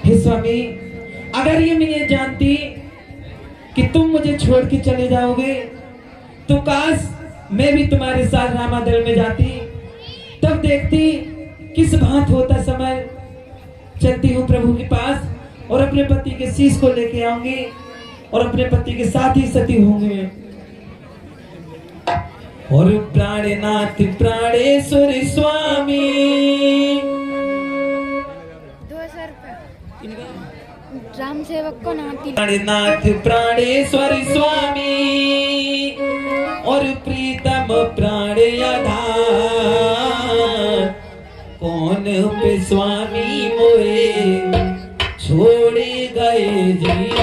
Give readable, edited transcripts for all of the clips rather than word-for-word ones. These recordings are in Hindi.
हे स्वामी, अगर ये मैं ये जानती कि तुम मुझे छोड़ के चले जाओगे तो काश मैं भी तुम्हारे साथ रामादल में जाती, तब देखती किस भांत होता समय। चलती हूँ प्रभु के पास और अपने पति के शीश को लेके आऊंगी और अपने पति के साथ ही सती होंगे। और प्राणनाथ प्राणेश्वर स्वामी, 2000 राम सेवक को नाती। प्राणनाथ प्राणेश्वर स्वामी और प्रीतम प्राण आधार, कौन पे स्वामी मोए छोड़े गए जी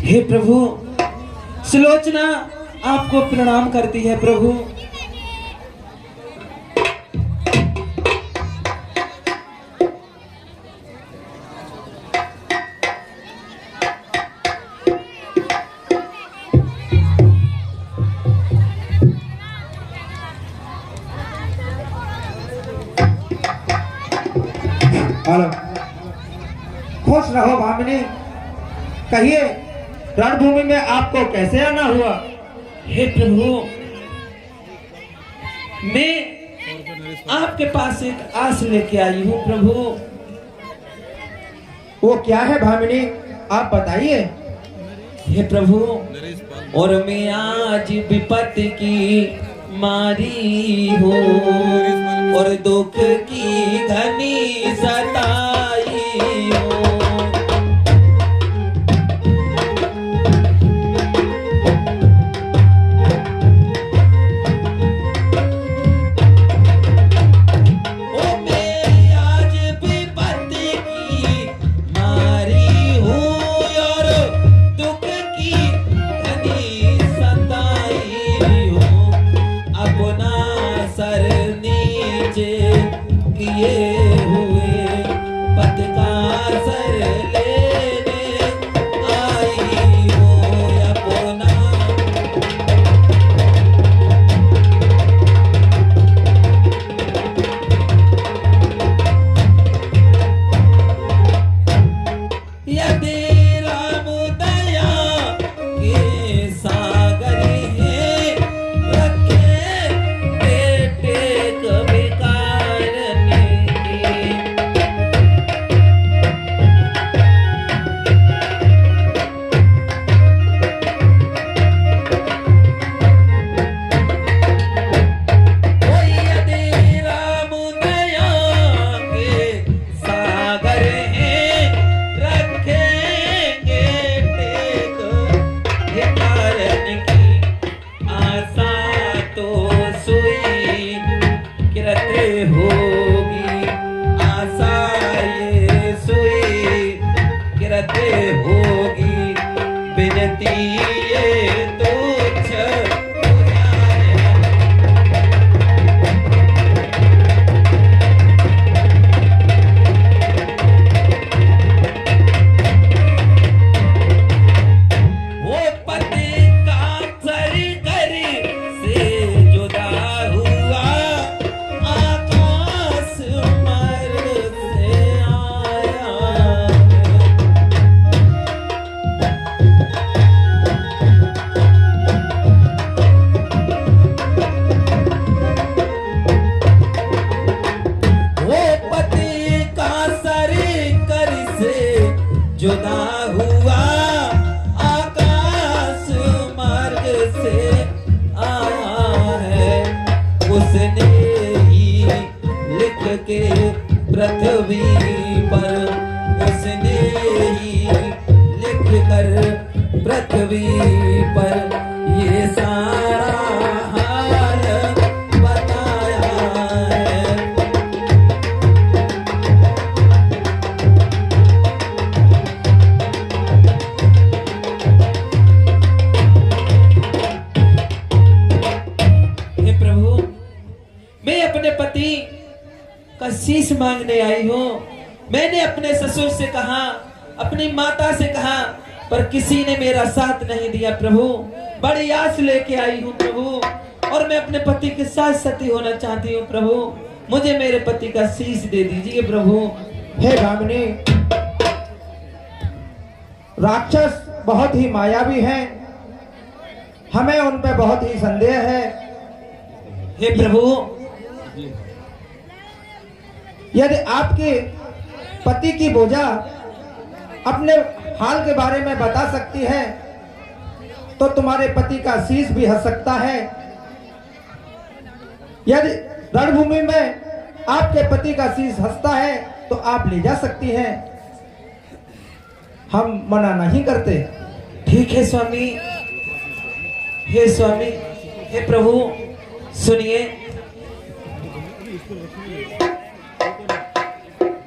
हे प्रभु, सुलोचना आपको प्रणाम करती है प्रभु। हेलो, खुश रहो भामिनी। कहिए, रणभूमि में आपको कैसे आना हुआ? हे प्रभु, मैं आपके पास एक आस लेके आई हूँ प्रभु। वो क्या है भामिनी, आप बताइए। हे प्रभु, और मैं आज विपत्ति की मारी हूँ और दुख की घनी सताई हूँ। ओ मैं आज विपत्ति की मारी हूँ और दुख की घनी सताई हूँ। अपना सर नीचे किए हुए पद का सर लेने आई हूँ। अपना यदि राम दया के सागर हैं, रखे बेटे कभी कारने की। ओ यदि राम दया के सागर हैं, रखेंगे टेक ये कारण की। आशा तो सुई किरते होगी, आशा ये सुई किरते होगी। बिनती ये तुच्छ पुजारे। वो पति का सर कर से जुदा हुआ, आकाश मार्ग से आया। वो पति का सर कर से जुदा हुआ, आकाश मार्ग से आया है। उसने ही लिख के पृथ्वी पर, उसने ही लिख कर पृथ्वी पर ये सारा हाल बताया है। हे प्रभु, मैं अपने पति का शीश मांगने आई हूँ। मैंने अपने ससुर से कहा, अपनी माता से कहा, पर किसी ने मेरा साथ नहीं दिया प्रभु। बड़ी आस लेके आई हूँ प्रभु, और मैं अपने पति के साथ सती होना चाहती हूँ प्रभु। मुझे मेरे पति का शीश दे दीजिए प्रभु। हे भामिनी, राक्षस बहुत ही मायावी हैं, हमें उन पे बहुत ही संदेह है। हे प्रभु, यदि आपके पति की बोझा अपने हाल के बारे में बता सकती है, तो तुम्हारे पति का शीश भी हंस सकता है। यदि रणभूमि में आपके पति का शीश हंसता है, तो आप ले जा सकती हैं, हम मना नहीं करते। ठीक है स्वामी। हे स्वामी, हे प्रभु, सुनिए।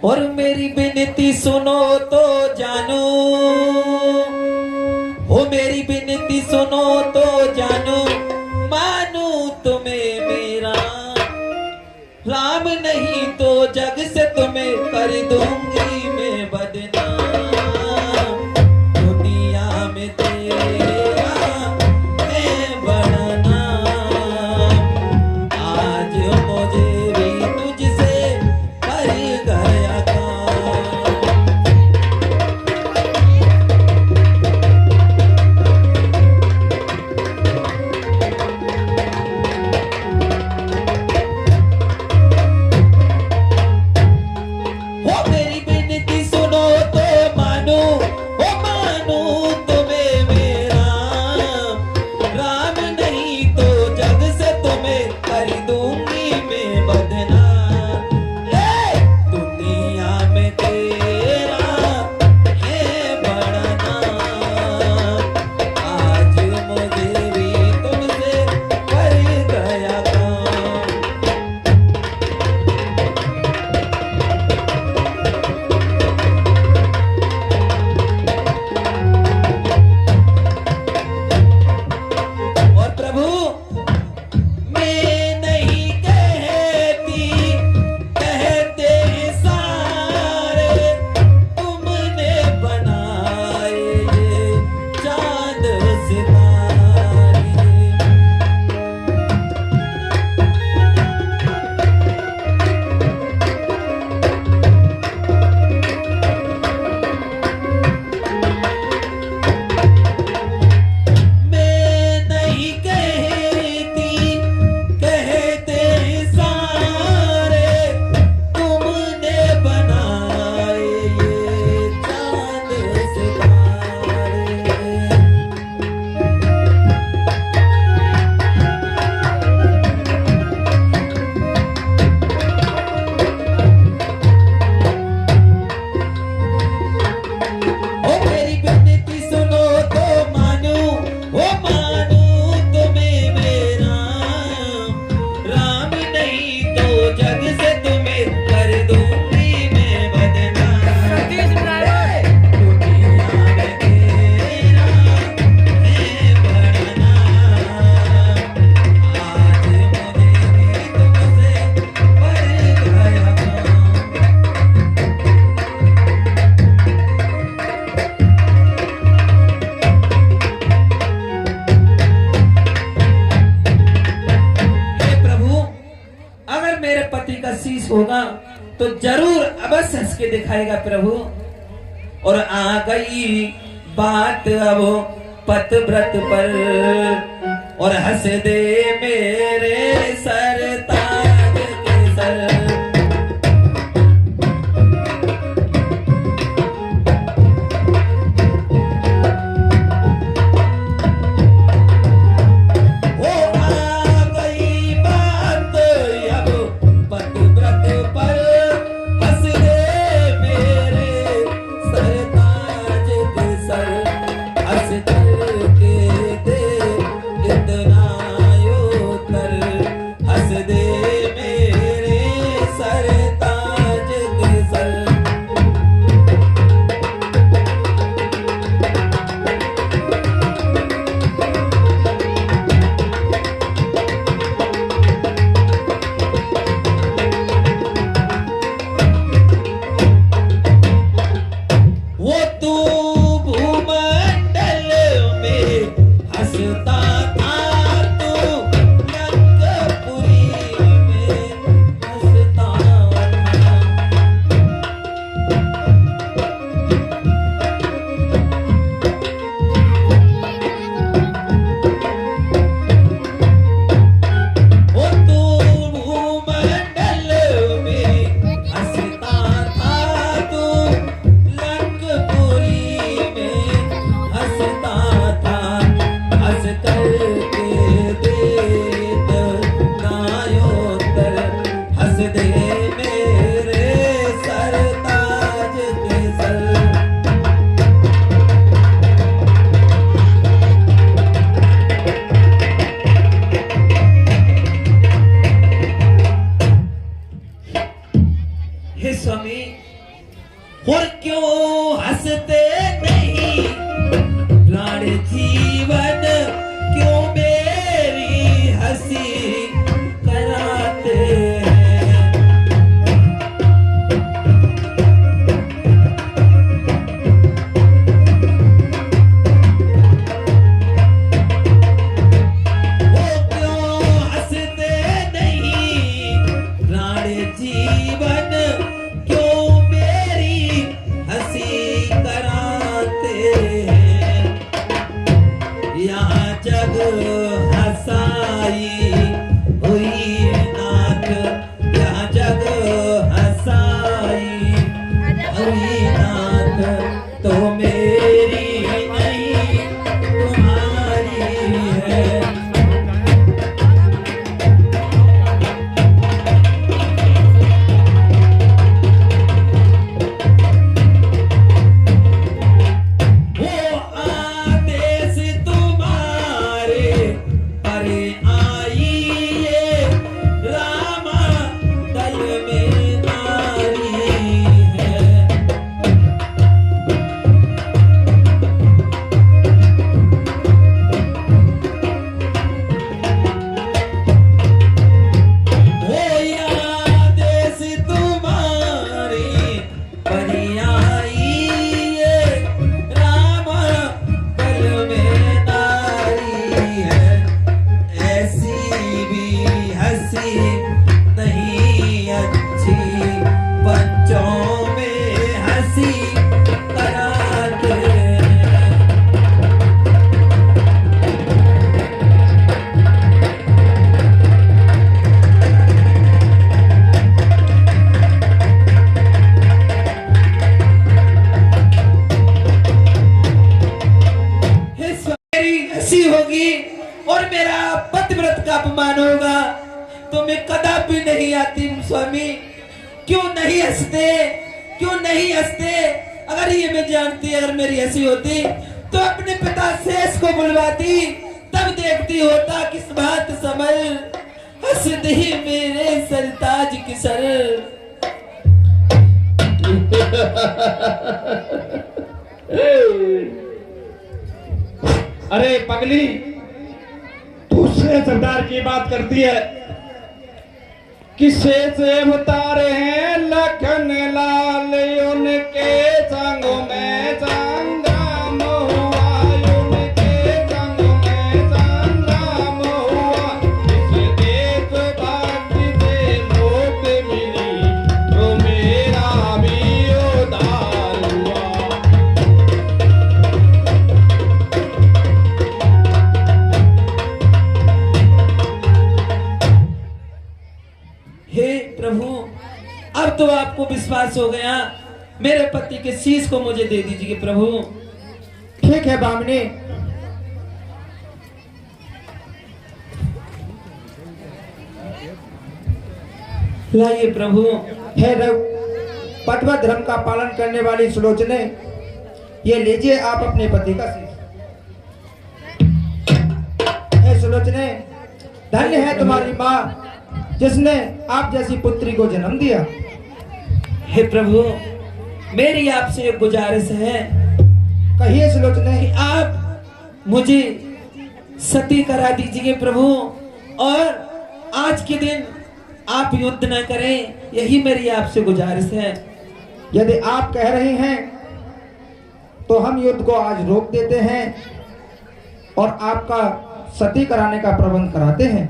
और मेरी विनती सुनो तो जानो, हो मेरी विनती सुनो तो जानू मानू तुम्हें मेरा, राम नहीं तो जग से तुम्हें कर दूंगी मैं बदनाम, दुनिया में तेरा है बड़ा नाम, आज मुझे भी तुझसे कर गया काम। हो मेरी विनती सुनो तो मानो, हो मानो तुम्हें मेरा, राम नहीं तो जग से तुम्हें कर दूंगी मैं बदनाम, दुनिया में तेरा है बड़ा नाम, आज मुझे भी तुमसे कर गया काम। और प्रभु मैं नहीं कहती, कहते सारे तुमने बनाए ये चांद सितारे। मैं नहीं कहती, कहते सारे तुमने बनाए ये चांद सितारे। ओ मेरी विनती सुनो तो मानू, ओ मानू तुम्हें मेरा, राम नहीं तो जग से तुम्हें कर दूंगी मैं बदनाम, दुनिया में तेरा है बड़ा नाम, आज मुझे भी तुमसे कर गया काम। हे प्रभु, अगर मेरे पति का शीश होगा तो जरूर अवश्य हंस के दिखाएगा प्रभु। और आ गई बात अब पतिव्रत पर, और हंस दे मेरे सरताज के सर। ओ आ गई बात अब पतिव्रत पर, हंस दे मेरे सरताज के सर, हंस करके दे इतना यो कर, हंस दे पतिव्रत का अपमान होगा तो मैं कदापि नहीं आती स्वामी। क्यों नहीं हंसते, क्यों नहीं हंसते? अगर ये मैं जानती, अगर मेरी हंसी होती तो अपने पिता शेष को बुलवाती, तब देखती होता किस बात समल हंसते ही मेरे सरताज की सर। अरे पगली, तू से सरदार की बात करती है? किसे से उतारे हैं लखन लाल, उनके संगों में संग्राम हुआ, उनके संगों में संग्राम हुआ। इस देशभक्ति से मौत मिली तो मेरा भी उद्धार हुआ। हे प्रभु, अब तो आपको विश्वास हो गया, मेरे पति के शीश को मुझे दे दीजिए प्रभु। ठीक है बामनी, लाइए प्रभु। हे पटवा धर्म का पालन करने वाली सुलोचने, ये लीजिए आप अपने पति का शीश। हे सुलोचने, धन्य है तुम्हारी माँ जिसने आप जैसी पुत्री को जन्म दिया। हे प्रभु, मेरी आपसे एक गुजारिश है कहिए सुलोचने। कि आप मुझे सती करा दीजिए प्रभु, और आज के दिन आप युद्ध न करें, यही मेरी आपसे गुजारिश है। यदि आप कह रहे हैं तो हम युद्ध को आज रोक देते हैं और आपका सती कराने का प्रबंध कराते हैं।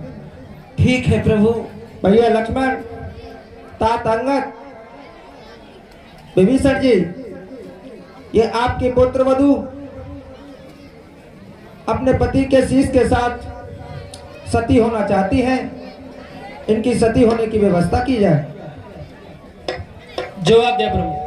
ठीक है प्रभु। भैया लक्ष्मण, तात अंगद, विभीषण जी, ये आपके पुत्र वधू अपने पति के शीश के साथ सती होना चाहती हैं। इनकी सती होने की व्यवस्था की जाए। जो आज्ञा प्रभु।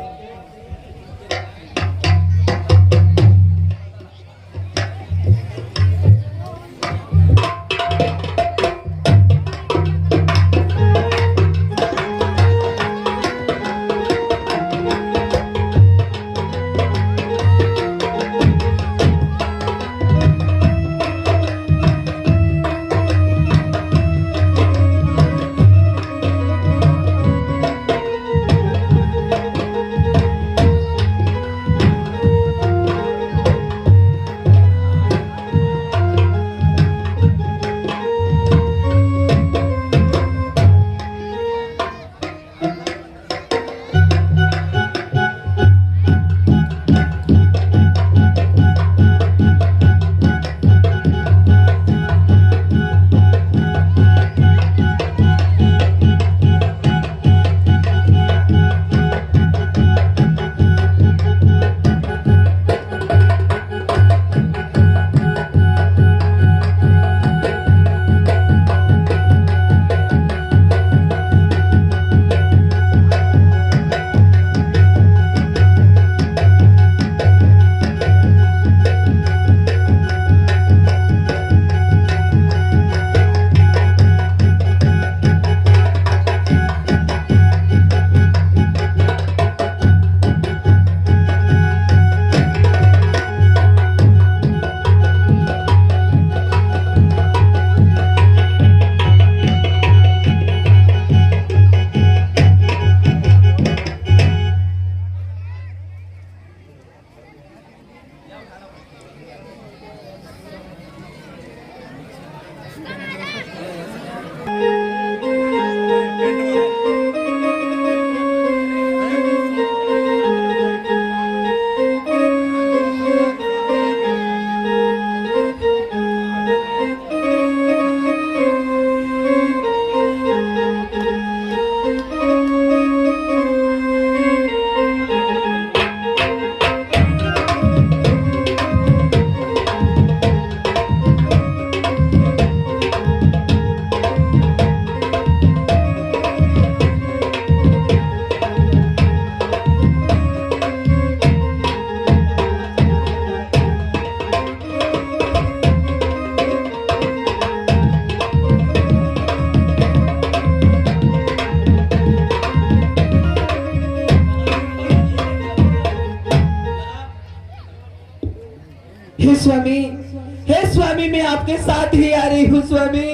हे स्वामी मैं आपके साथ ही आ रही हूँ स्वामी।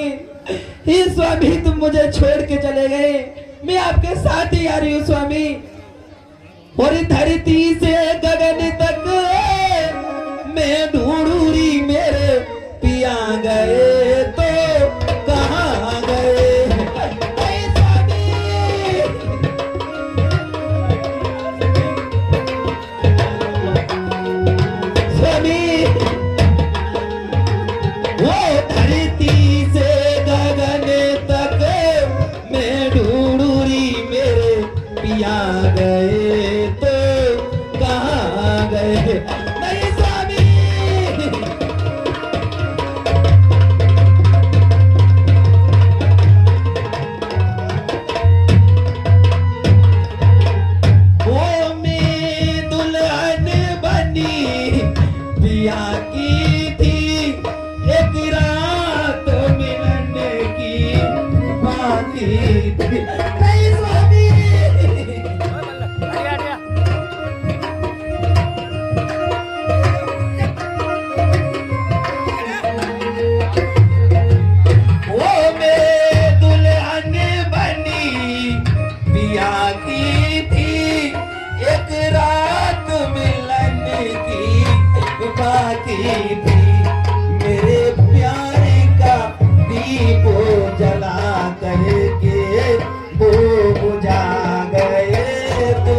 हे स्वामी तुम मुझे छोड़ के चले गए, मैं आपके साथ ही आ रही हूँ स्वामी। और धरती से गगन तक मैं ढूंढूरी मेरे पिया गए तो कहाँ गए। हे स्वामी स्वामी वो धरती से गगन तक मैं ढूंढूरी मेरे पिया गए तो कहाँ गए। नहीं स्वामी वो मैं दुल्हन बनी पिया की थी, एक रात मिलने की बाकी थी। नहीं स्वामी वो मैं दुल्हन बनी पिया की थी, एक रात मिलने की बाकी थी। मेरे प्यारे का दीप जला करके वो बुझा गए तो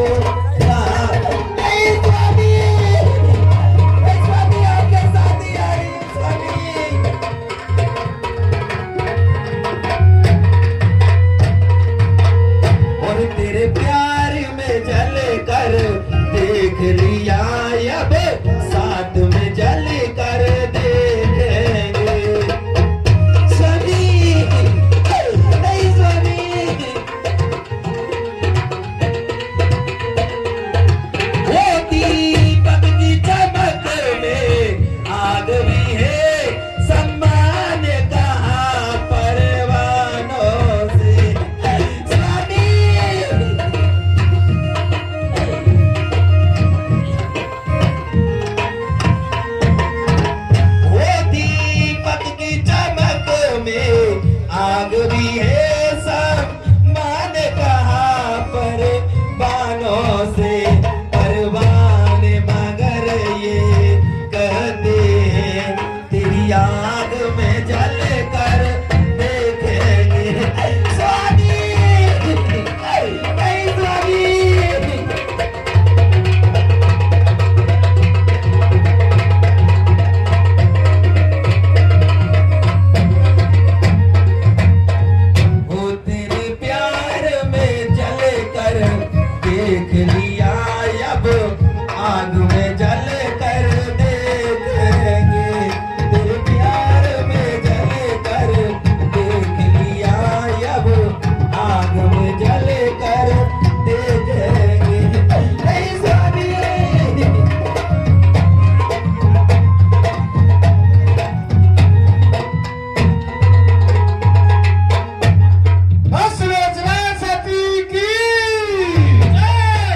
नहीं स्वामी, नहीं स्वामी आपके साथ ही आ रही हूँ स्वामी। और तेरे प्यार में जल कर देख लिया, अब साथ में जल कर देखेंगे स्वामी। नहीं स्वामी वो दीपक की चमक में आग भी है, सम्मान कहाँ परवानों से स्वामी। वो दीपक की चमक में आग भी है, सम्मान कहाँ परवानों से। परवाने मगर ये कहते हैं तेरी आग में जल कर देखेंगे स्वामी। नहीं स्वामी वो तेरे प्यार में जल कर देख लिया, अब आग में जल कर देखेंगे। तेरे प्यार में जल कर देख लिया, अब आग में जल कर देखेंगे। नहीं स्वामी सती की जय।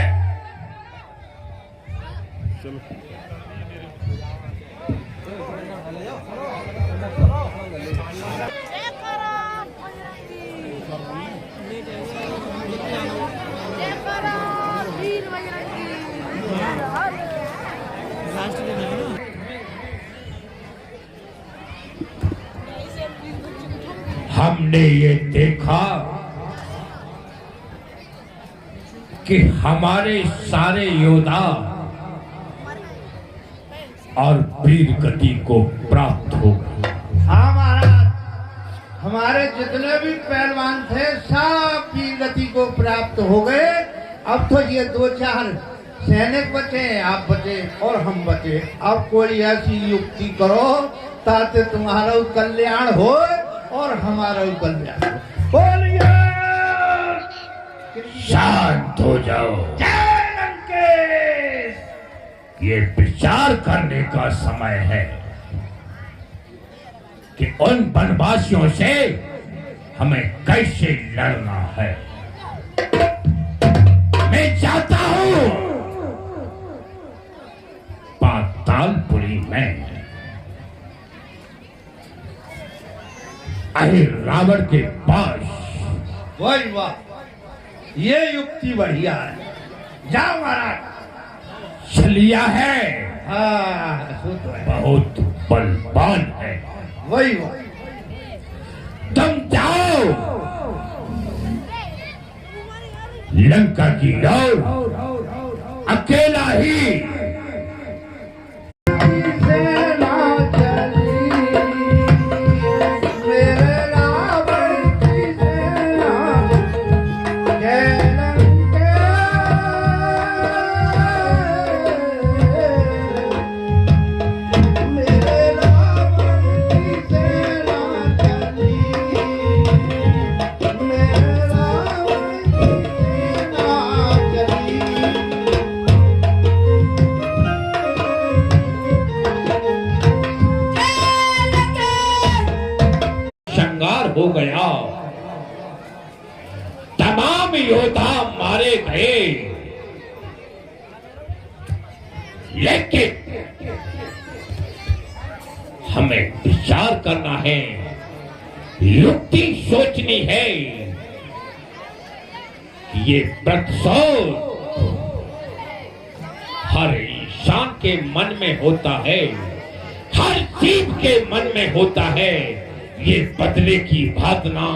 हमने ये देखा कि हमारे सारे योद्धा और वीर गति को प्राप्त हो गए। हाँ महाराज, हमारे जितने भी पहलवान थे सब वीर गति को प्राप्त हो गए। अब तो ये 2-4 सैनिक बचे, आप बचे और हम बचे। अब कोई ऐसी युक्ति करो ताकि तुम्हारा कल्याण हो और हमारा कल्याण हो। बोलिए शांत हो जाओ। जय लंकेश। ये विचार करने का समय है कि उन वनवासियों से हमें कैसे लड़ना है। मैं चाहता हूं पातालपुरी में अरे रावण के पास वाह वाह, ये युक्ति बढ़िया है। जाओ महाराज। छलिया है, हाँ सो तो है। बहुत बलवान है। वही वही। तुम जाओ लंका की ओर अकेला ही। सेना चली, मेरे रावण की सेना, लंके मेरे रावण की सेना चली, मेरे रावण की सेना चली। श्रृंगार हो गया, तमाम योद्धा मारे गए, लेकिन हमें विचार करना है, युक्ति सोचनी है। ये प्रतिशोध हर इंसान के मन में होता है, हर जीव के मन में होता है। ये बदले की भावना,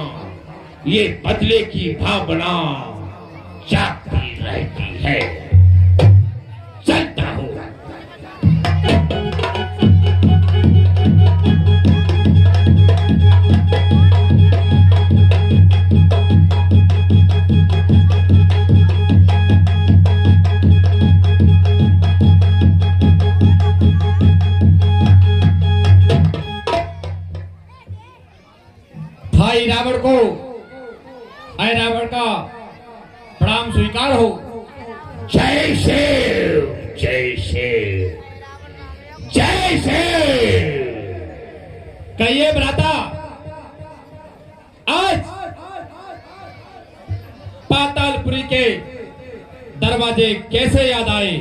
ये बदले की भावना जागती रहती है। चलता हूं। भाई रावण को, अय रावण का प्रणाम स्वीकार हो। जय शिव, जय शिव, जय शिव। कहिए भ्राता, आज पातालपुरी के दरवाजे कैसे याद आए?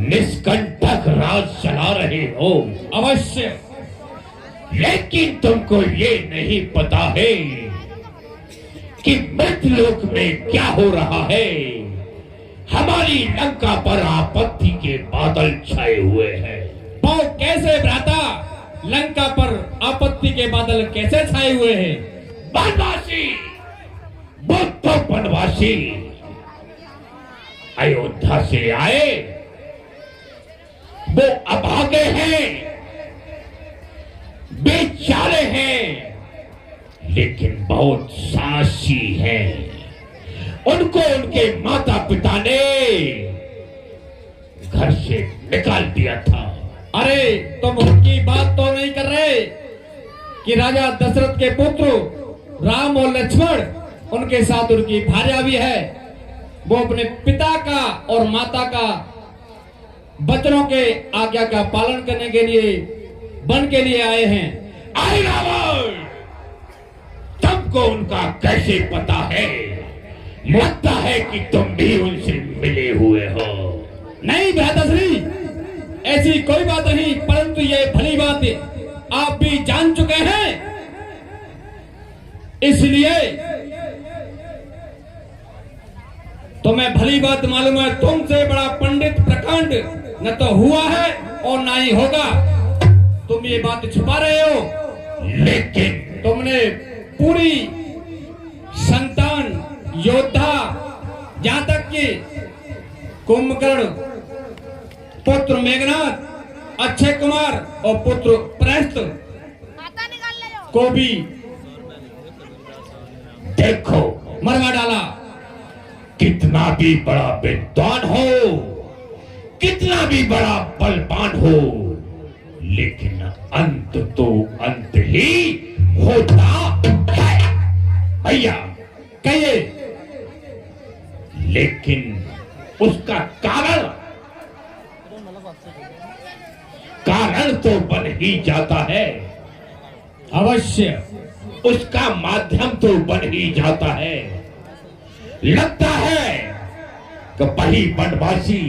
निष्कंटक राज चला रहे हो, अवश्य, लेकिन तुमको ये नहीं पता है कि मृतलोक में क्या हो रहा है। हमारी लंका पर आपत्ति के बादल छाए हुए हैं। वो कैसे भ्राता? लंका पर आपत्ति के बादल कैसे छाए हुए हैं? वनवासी, वो तो वनवासी अयोध्या से आए, वो अभागे हैं, बेचारे हैं, लेकिन बहुत साहसी हैं। उनको उनके माता पिता ने घर से निकाल दिया था। अरे तुम उनकी बात तो नहीं कर रहे कि राजा दशरथ के पुत्र राम और लक्ष्मण, उनके साथ उनकी भार्या भी है, वो अपने पिता का और माता का बच्चों के आज्ञा का पालन करने के लिए वन के लिए आए हैं। आए रावण, तुमको उनका कैसे पता है? लगता है कि तुम भी उनसे मिले हुए हो। नहीं भ्राताश्री, ऐसी कोई बात नहीं, परंतु ये भली बात आप भी जान चुके हैं, इसलिए तुम्हें भली बात मालूम है। तुमसे बड़ा पंडित प्रकांड न तो हुआ है और ना ही होगा। तुम ये बात छुपा रहे हो, लेकिन तुमने पूरी संतान योद्धा, जहां तक कि कुंभकर्ण, पुत्र मेघनाथ, अक्षय कुमार और पुत्र प्रहस्त को भी देखो, मरवा डाला। कितना भी बड़ा विद्वान हो, कितना भी बड़ा बलवान हो, लेकिन अंत तो अंत ही होता है भैया। कहिए। लेकिन उसका कारण तो बन ही जाता है, अवश्य उसका माध्यम तो बन ही जाता है। लगता है कि वही वनवासी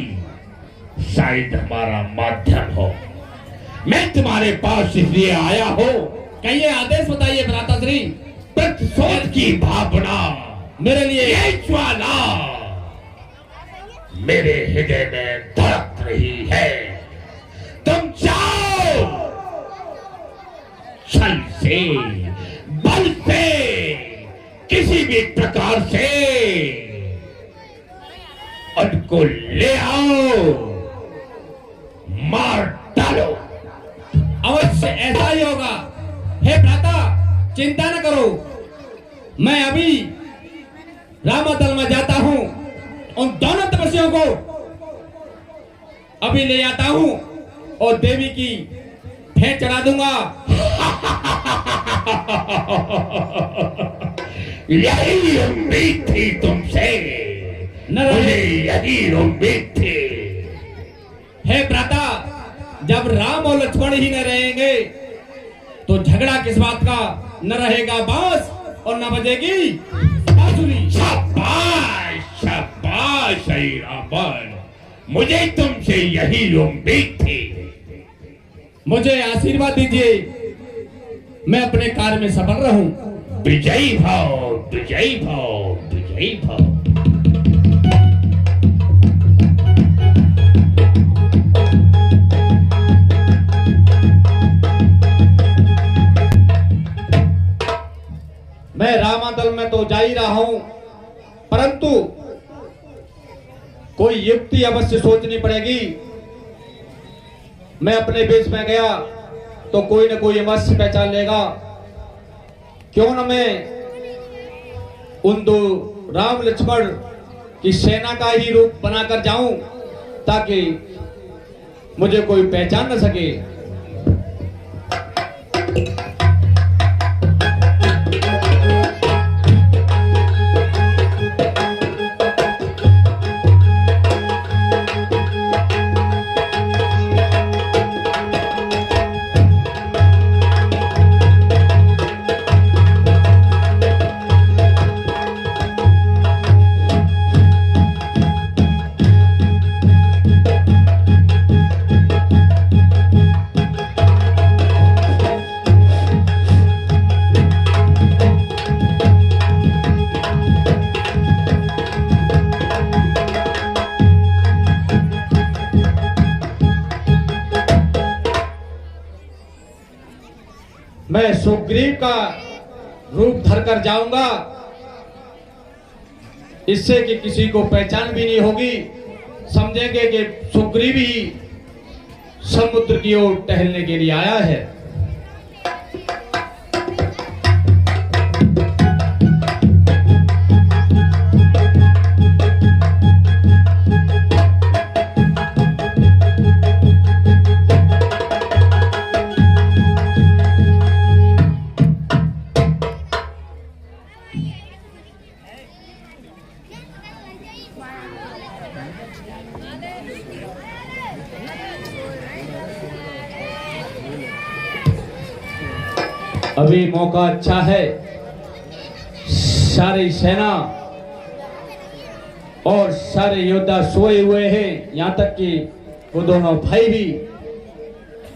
शायद हमारा माध्यम हो। मैं तुम्हारे पास इसलिए आया हूँ, कहिए, आदेश बताइए भ्राता श्री। प्रतिशोध की भावना मेरे लिए ये ज्वाला मेरे हृदय में धड़क रही है। तुम जाओ, छल से, बल से, किसी भी प्रकार से उनको ले आओ, मार डालो। अवश्य ऐसा ही होगा। हे भ्राता, चिंता न करो, मैं अभी रामादल में जाता हूं, उन दोनों तपस्वियों को अभी ले आता हूं और देवी की भेंट चढ़ा दूंगा। यही उम्मीद थी तुमसे, मुझे यही उम्मीद थी। हे भ्राता, जब राम और लक्ष्मण ही न रहेंगे तो झगड़ा किस बात का? न रहेगा बांस और न बजेगी बांसुरी। शाबाश, शाबाश श्री रावण, मुझे तुमसे यही उम्मीद थी। मुझे आशीर्वाद दीजिए, मैं अपने कार्य में सफल रहूं। विजयी भाव, विजयी भाव, विजयी भाव। मैं रामादल में तो जा ही रहा हूं, परंतु कोई युक्ति अवश्य सोचनी पड़ेगी। मैं अपने बेस में गया तो कोई न कोई अवश्य पहचान लेगा। क्यों न मैं उन दो राम लक्ष्मण की सेना का ही रूप बनाकर जाऊं, ताकि मुझे कोई पहचान न सके। मैं सुग्रीव का रूप धरकर जाऊंगा, इससे कि किसी को पहचान भी नहीं होगी। समझेंगे कि सुग्रीव ही समुद्र की ओर टहलने के लिए आया है। अभी मौका अच्छा है, सारी सेना और सारे योद्धा सोए हुए हैं, यहाँ तक कि वो दोनों भाई भी।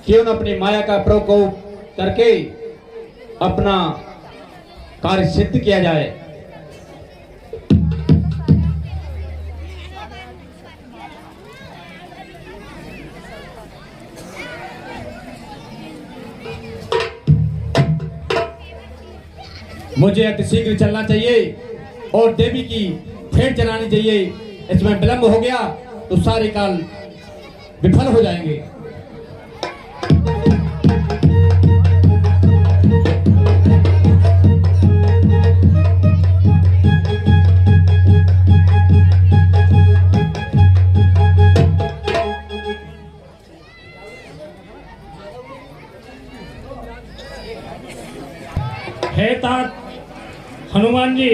क्यों न अपनी माया का प्रकोप करके अपना कार्य सिद्ध किया जाए। मुझे अतिशीघ्र चलना चाहिए और देवी की भेंट चढ़ानी चाहिए। इसमें विलंब हो गया तो सारे काल विफल हो जाएंगे। हे तात हनुमान जी,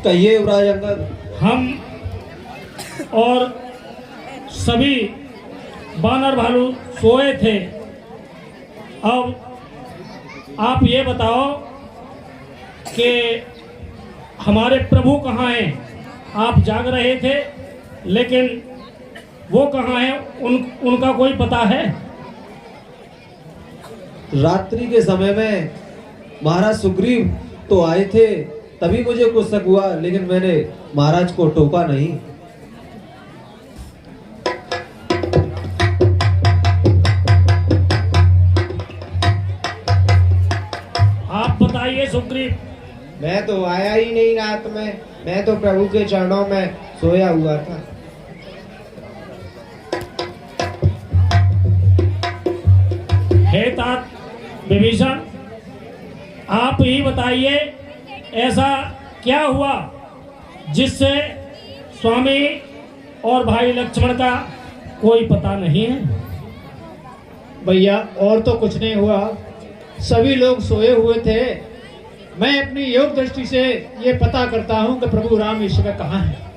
कहिए युवराज अंगद। हम और सभी बानर भालू सोए थे। अब आप ये बताओ कि हमारे प्रभु कहाँ हैं? आप जाग रहे थे, लेकिन वो कहाँ हैं? उनका कोई पता है? रात्रि के समय में महाराज सुग्रीव तो आए थे, तभी मुझे कुछ शक हुआ, लेकिन मैंने महाराज को टोका नहीं। आप बताइए सुग्रीव। मैं तो आया ही नहीं रात में, मैं तो प्रभु के चरणों में सोया हुआ था। हे तात विभीषण, आप ही बताइए ऐसा क्या हुआ जिससे स्वामी और भाई लक्ष्मण का कोई पता नहीं है। भैया और तो कुछ नहीं हुआ, सभी लोग सोए हुए थे। मैं अपनी योग दृष्टि से ये पता करता हूँ कि प्रभु राम इस समय कहाँ है।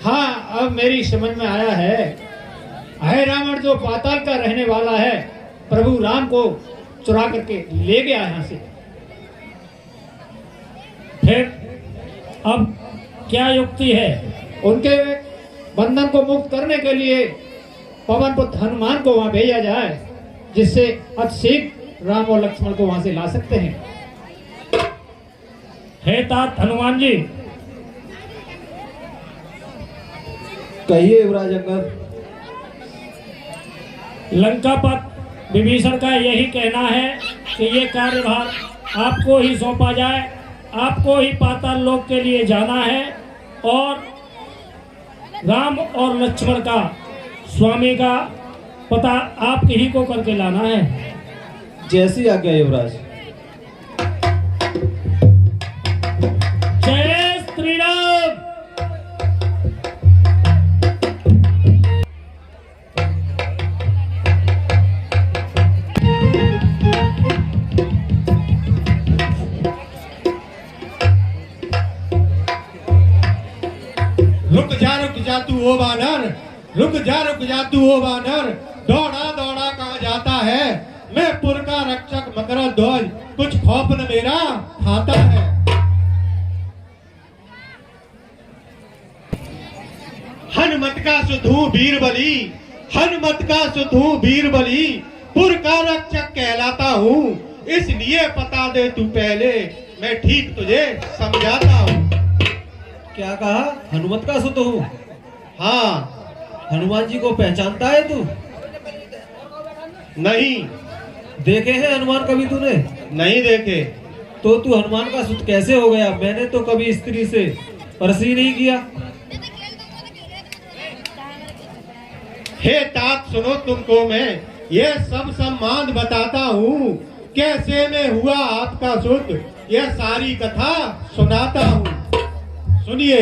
हाँ, अब मेरी समझ में आया है रावण जो पाताल का रहने वाला है, प्रभु राम को चुरा करके ले गया यहाँ से। फिर अब क्या युक्ति है? उनके बंधन को मुक्त करने के लिए पवन पुत्र हनुमान को वहां भेजा जाए, जिससे अतिशीघ्र राम और लक्ष्मण को वहां से ला सकते हैं। हे तात हनुमान जी, कहिए युवराज अंगद। लंका पर विभीषण का यही कहना है कि ये कार्यभार आपको ही सौंपा जाए, आपको ही पाताल लोक के लिए जाना है और राम और लक्ष्मण का, स्वामी का पता आप ही को करके लाना है। जैसी आज्ञा युवराज। जय श्री राम। रुक जा तू ओ बानर, रुक जा तू ओ बानर, दौड़ा दौड़ा कहाँ जाता है। मैं पुर का रक्षक मकर ध्वज, कुछ खौफ न मेरा खाता है। हनुमत का सुधू बीरबली, हनुमत का सुधू बीरबली, पुर का रक्षक कहलाता हूँ, इसलिए पता दे तू पहले, मैं ठीक तुझे समझाता हूँ। क्या कहा? हनुमत का सुत हूँ? हाँ। हनुमान जी को पहचानता है तू? नहीं। देखे हैं हनुमान कभी तूने? नहीं देखे। तो तू हनुमान का सुत कैसे हो गया? मैंने तो कभी स्त्री से स्पर्श ही नहीं किया। हे तात सुनो तुमको मैं ये सब सम्मान बताता हूँ, कैसे में हुआ आपका सुत, यह सारी कथा सुनाता हूँ। सुनिए।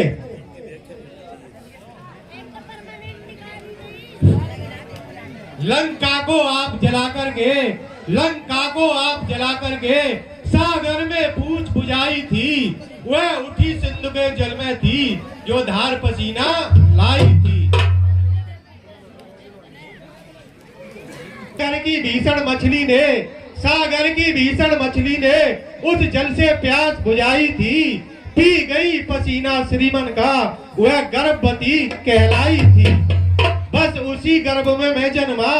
लंका को आप जलाकर गए, लंका को आप जलाकर गए, सागर में पूछ बुझाई थी, वह उठी सिंधु के जल में थी, जो धार पसीना लाई थी। सागर की भीषण मछली ने, सागर की भीषण मछली ने उस जल से प्यास बुझाई थी, पी गई पसीना श्रीमन का, वह गर्भवती कहलाई थी। बस उसी गर्भ में मैं जन्मा,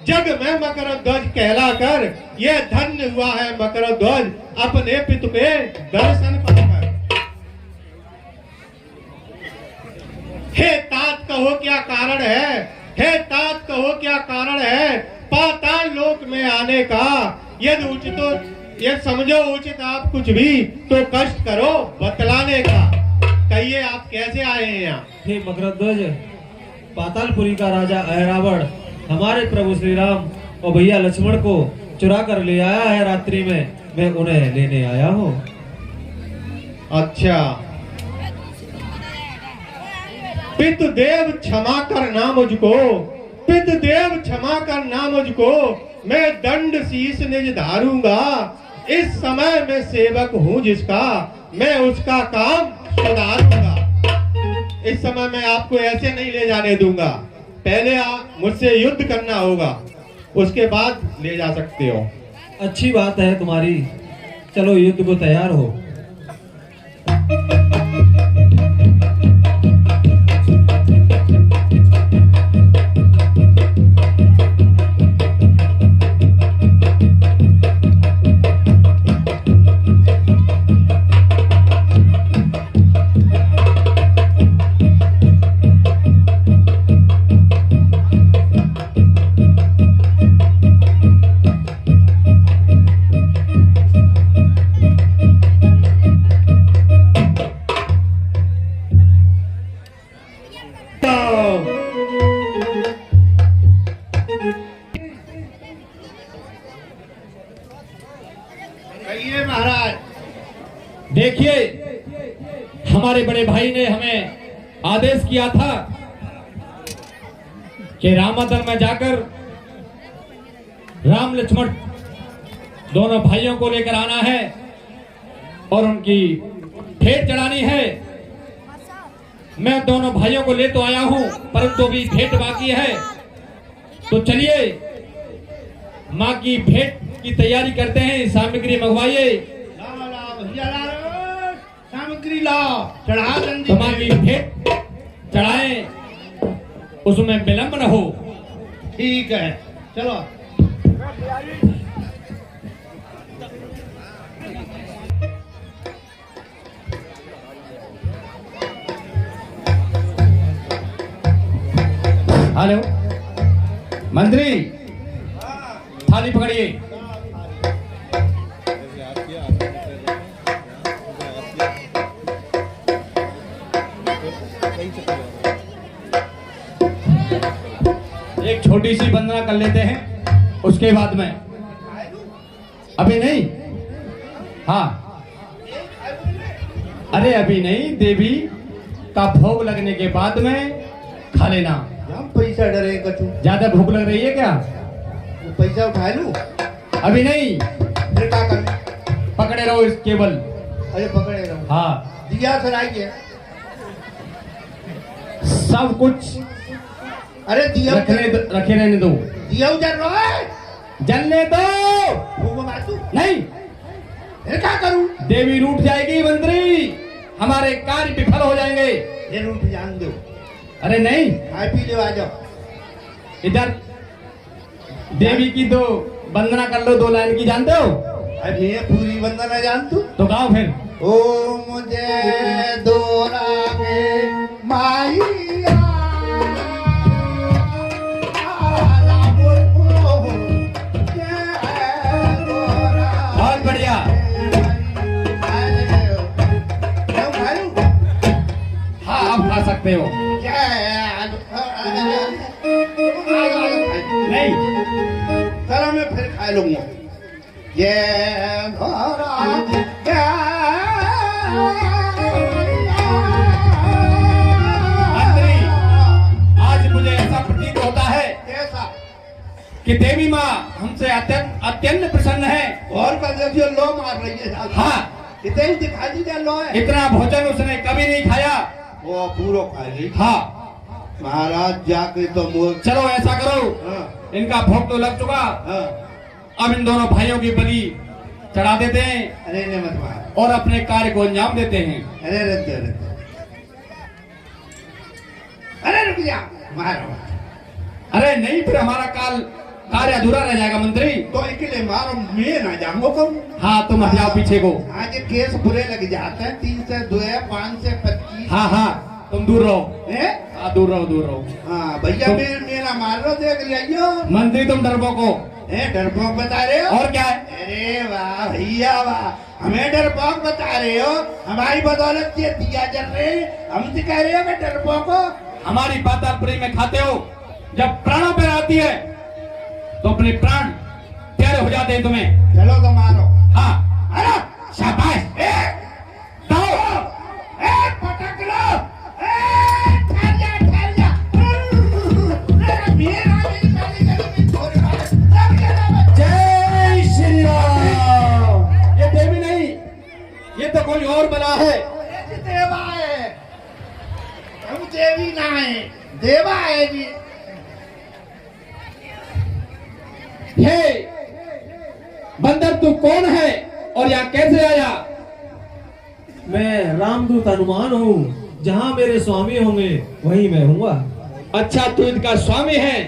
जग में मकर ध्वज कहलाकर, यह धन्य हुआ है मकर ध्वज अपने पितु के दर्शन पाकर। हे तात कहो क्या कारण है, हे तात कहो क्या कारण है, पाताल लोक में आने का, यदि उचित ये समझो उचित आप कुछ भी तो कष्ट करो बतलाने का। कहिए आप कैसे आए हैं यहाँ? हे मकरध्वज, पातालपुरी का राजा रावण हमारे प्रभु श्री राम और भैया लक्ष्मण को चुरा कर ले आया है रात्रि में, मैं उन्हें लेने आया हूँ। अच्छा। पितृदेव क्षमा करना मुझको, पितृदेव क्षमा करना मुझको, मैं दंड शीश निज धारूंगा, इस समय मैं सेवक हूँ जिसका, मैं उसका काम सुधारूंगा। इस समय मैं आपको ऐसे नहीं ले जाने दूंगा, पहले मुझसे युद्ध करना होगा, उसके बाद ले जा सकते हो। अच्छी बात है तुम्हारी, चलो युद्ध को तैयार हो। हमारे बड़े भाई ने हमें आदेश किया था कि रामादल में जाकर राम लक्ष्मण दोनों भाइयों को लेकर आना है और उनकी भेंट चढ़ानी है। मैं दोनों भाइयों को ले तो आया हूं, परंतु भी भेंट बाकी है। तो चलिए माँ की भेंट की तैयारी करते हैं। सामग्री मंगवाइए, सामग्री लाओ, चढ़ा जल्दी। तो माँ की भेंट चढ़ाएं, उसमें विलंब न हो। ठीक है, चलो। हेलो मंत्री, थाली पकड़िए। एक छोटी सी वंदना कर लेते हैं, उसके बाद में। अभी नहीं, हाँ अरे अभी नहीं, देवी का भोग लगने के बाद में खा लेना। हम पैसा डरे कछु, ज्यादा भूख लग रही है क्या? पैसा उठा लूं? अभी नहीं, फिर क्या करूं? पकड़े रहो इस केबल। अरे पकड़े रहो। हाँ, दिया सराइए सब कुछ अरे दिया रखे रहने दो। दिया जल रहा है, जलने दो। वो मातू नहीं, फिर क्या करूं? देवी रूठ जाएगी मंत्री, हमारे कार्य विफल हो जाएंगे। ये रूठ जान दो। अरे नहीं, खाए पी लो, आ जाओ इधर। देवी की तो वंदना कर लो, 2 लाइन की जानते हो? अरे ये पूरी वंदना जान तू तो गाओ फिर। ओ मुझे दोरा के माइया बहुत बढ़िया। हाँ, आप खा सकते हो। नहीं, चलो मैं फिर खा लूंगा। ये मंत्री, आज मुझे ऐसा प्रतीत होता है कैसा? कि देवी माँ हमसे अत्यंत प्रसन्न है। और का देखिए लो मार रही है। हाँ, इतने ही दिखा दीजिए लो है। इतना भोजन उसने कभी नहीं खाया। वो पूरा खा ली। हाँ महाराज जाके तो मोर। चलो ऐसा करो, हाँ, इनका भोग तो लग चुका, हाँ। अब इन दोनों भाइयों की बलि चढ़ा देते हैं अरे ने मत मार। और अपने कार्य को अंजाम देते हैं। अरे रुक जा, अरे रुक जा, मारो। अरे नहीं, फिर हमारा कार्य अधूरा रह जाएगा मंत्री। तो अकेले मारो, मैं ना जाऊंगा कब। हाँ, तुम हट जाओ पीछे को। आज केस बुरे लग जाते हैं। 3 से 2 है, 5 से 25। हाँ हाँ, तुम दूर रहो। हाँ, दूर रहो, दूर रहो। हाँ भैया, मेरा मार लो, देख लिया मंत्री तुम डरपोक हो। डरपोक बता रहे हो? और क्या है? अरे वाह भैया वाह, हमें डरपोक बता रहे हो? हमारी बदौलत ये दिया जल रहे, हमसे कह रहे हो कि डरपोक हो? हमारी पातालपुरी में खाते हो, जब प्राणों पर आती है तो अपने प्राण प्यारे हो जाते हैं तुम्हें। चलो तो मारो। हाँ, अरे शाबाश, पटक लो। ठहर जा। जय श्री राम। ये देवी नहीं, ये तो कोई और बना है। देवा है, हम देवी ना है, देवा है जी। हे बंदर, तू कौन है और यहाँ कैसे आया? मैं रामदूत हनुमान हूँ, जहाँ मेरे स्वामी होंगे वहीं मैं हूँगा। अच्छा, तू इनका स्वामी है,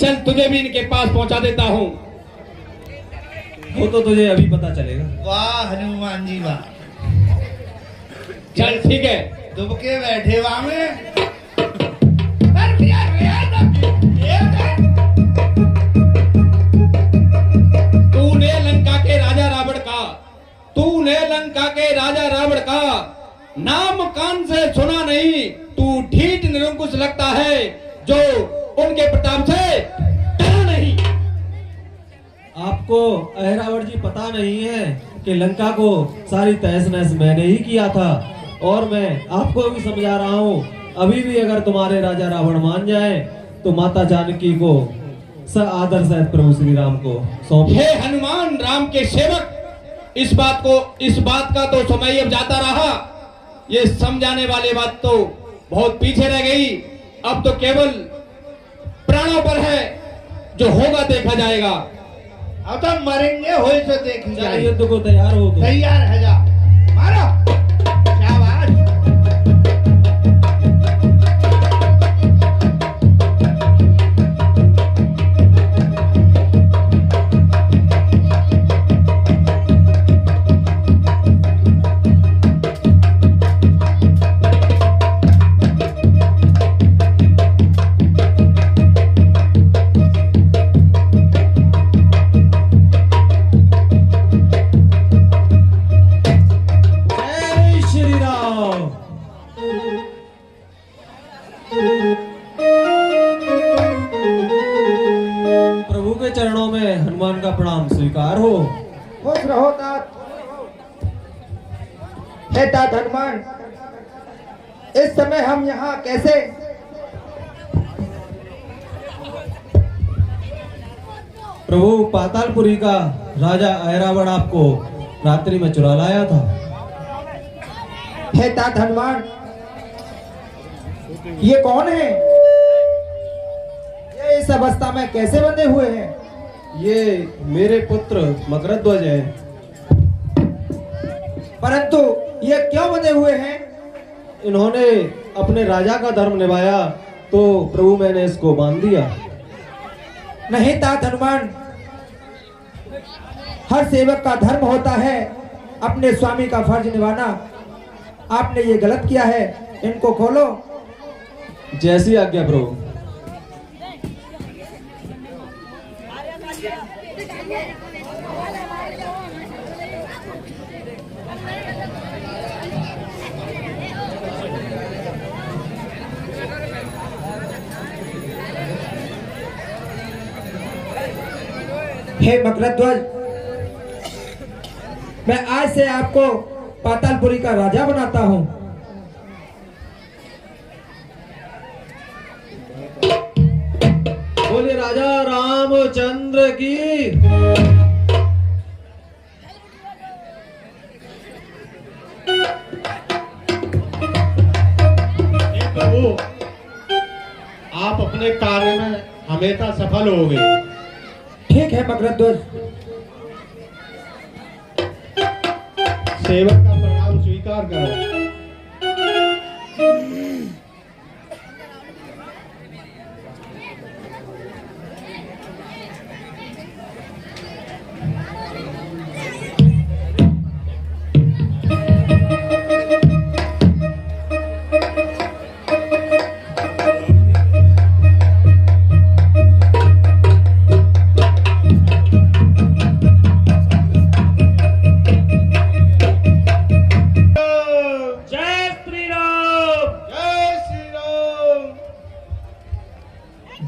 चल तुझे भी इनके पास पहुंचा देता हूँ। वो तो तुझे अभी पता चलेगा। वाह हनुमान जी वाह। चल ठीक है, दुबके बैठे वहां में। तूने लंका के राजा रावण का नाम कान से सुना नहीं। तू ढीठ निरंकुश लगता है, जो उनके प्रताप से डरा नहीं। आपको अहिरावण जी पता नहीं है कि लंका को सारी तहस नहस मैंने ही किया था। और मैं आपको भी समझा रहा हूँ, अभी भी अगर तुम्हारे राजा रावण मान जाए तो माता जानकी को आदर सहित प्रभु श्री राम को सौंप। हे हनुमान राम के सेवक, इस बात का तो समय अब जाता रहा, ये समझाने वाली बात तो बहुत पीछे रह गई। अब तो केवल प्राणों पर है, जो होगा देखा जाएगा। अब तो मरेंगे हो तो देखी जाए। युद्ध को तैयार हो तो। तैयार है जा, मारो शाबाश। जय श्री राम। प्रभु के चरणों में हनुमान का प्रणाम स्वीकार हो। खुश रहो तात। हे तात हनुमान, इस समय हम यहाँ कैसे? प्रभु पातालपुरी का राजा ऐरावण आपको रात्रि में चुरा लाया था। हे तात हनुमान, ये कौन है? ये इस अवस्था में कैसे बंधे हुए हैं? ये मेरे पुत्र मकरध्वज है। परंतु ये क्यों बंधे हुए हैं? इन्होंने अपने राजा का धर्म निभाया तो प्रभु मैंने इसको बांध दिया। नहीं तात हनुमान, हर सेवक का धर्म होता है अपने स्वामी का फर्ज निभाना। आपने ये गलत किया है, इनको खोलो। जैसी आज्ञा प्रभु। हे मकरध्वज, मैं आज से आपको पातालपुरी का राजा बनाता हूँ। बोले राजा रामचंद्र की। हे प्रभु, आप अपने कार्य में हमेशा सफल हो गए। ठीक है मकरध्वज। सेवक का प्रणाम स्वीकार करो।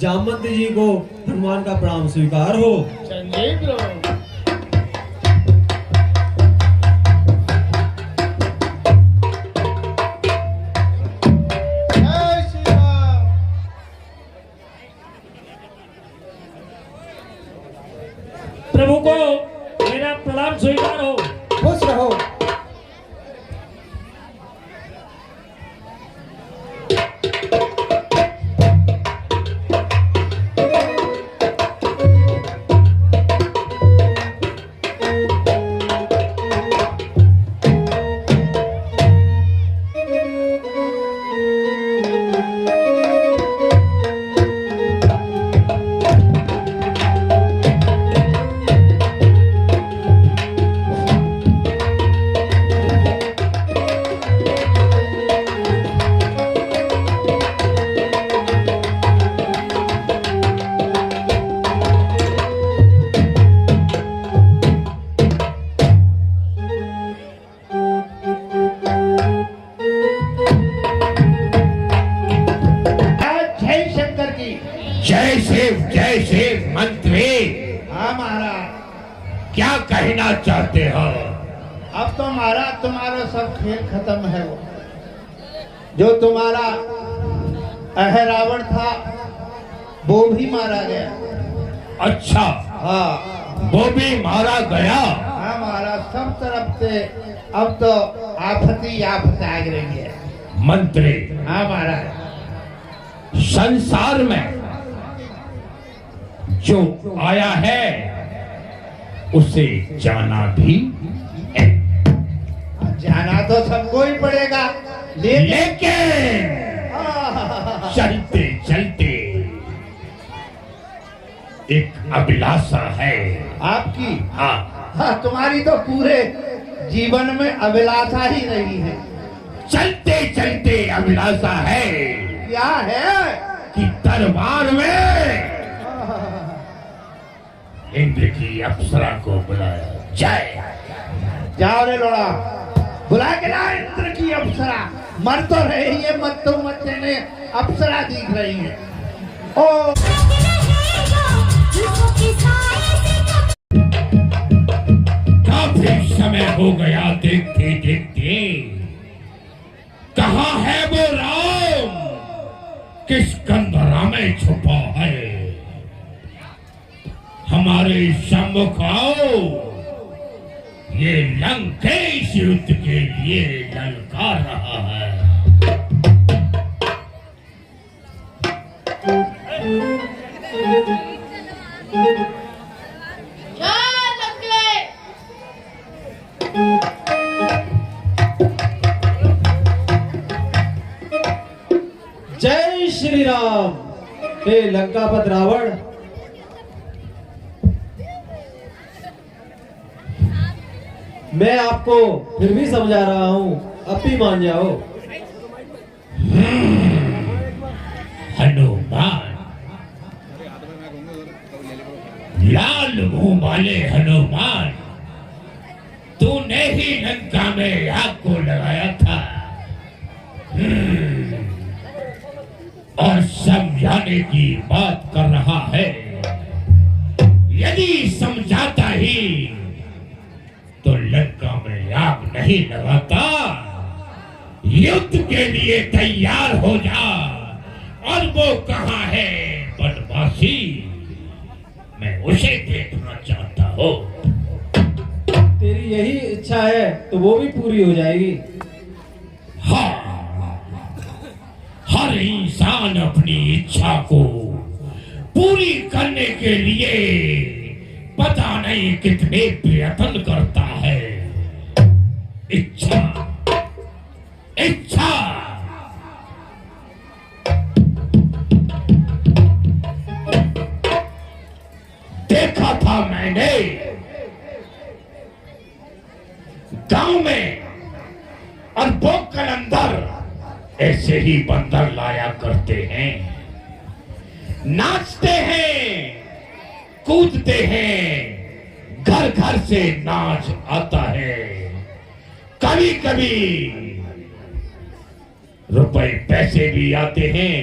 जामवंत जी को हनुमान का प्रणाम स्वीकार हो। संजय प्रभु। प्रभु को मेरा प्रणाम स्वीकार हो। खुश रहो। जय शिव मंत्री। हाँ महाराज। क्या कहना चाहते हो? अब तो महाराज तुम्हारा सब खेल खत्म है। जो तुम्हारा अहरावण था वो भी मारा गया। अच्छा, हाँ वो भी मारा गया। हाँ महाराज, सब तरफ से अब तो आफत ही आफत आ रही है। मंत्री, हाँ महाराज, संसार में जो आया है उसे जाना भी है। जाना तो सबको ही पड़ेगा, लेकिन चलते चलते एक अभिलाषा है आपकी। हाँ, हाँ, तुम्हारी तो पूरे जीवन में अभिलाषा ही रही है। चलते चलते अभिलाषा है क्या है? कि दरबार में इंद्र की अप्सरा को बुलाया जाए। जाओ रे लोड़ा, बुला के ला इंद्र की अप्सरा। मर तो रही है, मत तो मत ने अप्सरा दिख रही है। ओ काफी समय हो गया देखते देखते। कहाँ है वो राम? किस कंदरा में छुपा है? हमारे सम्मुख आओ। ये लंकेश युद्ध के लिए ललकार रहा है। जय श्री राम। हे लंकापति रावण, मैं आपको फिर भी समझा रहा हूँ, अब भी मान जाओ। हनुमान, लाल मुंह वाले हनुमान, तूने ही लंका में आग को लगाया था और समझाने की बात कर रहा है। यदि समझाता ही तो लंका में आग नहीं लगाता। युद्ध के लिए तैयार हो जा। और वो कहाँ है बनवासी? मैं उसे देखना चाहता हूँ। तेरी यही इच्छा है तो वो भी पूरी हो जाएगी। हाँ, हर इंसान अपनी इच्छा को पूरी करने के लिए पता नहीं कितने प्रयत्न करता है। इच्छा, इच्छा। देखा था मैंने गांव में, और वो कलंदर ऐसे ही बंदर लाया करते हैं, नाचते हैं, कूदते हैं, घर घर से नाच आता है। कभी कभी रुपए पैसे भी आते हैं।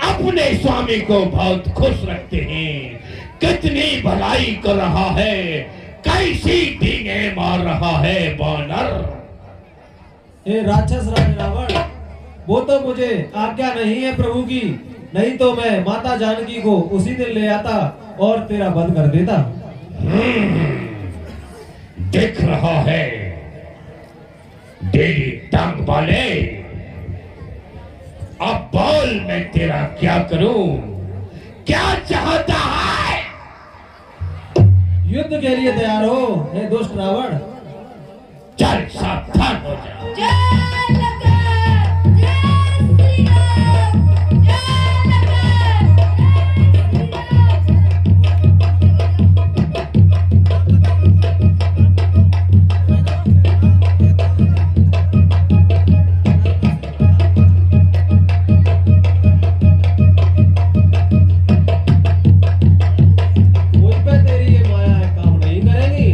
अपने स्वामी को बहुत खुश रखते हैं। कितनी भलाई कर रहा है, कैसी डींगे मार रहा है बानर। हे राक्षस राज रावण, वो तो मुझे आज्ञा नहीं है प्रभु की, नहीं तो मैं माता जानकी को उसी दिन ले आता और तेरा वध कर देता। देख रहा है डेली टांग वाले। अब बोल, मैं तेरा क्या करूं? क्या चाहता है? युद्ध के लिए तैयार हो हे दुष्ट रावण। चल, सावधान हो जा। मुझ पे तेरी ये माया है, काम नहीं करेगी।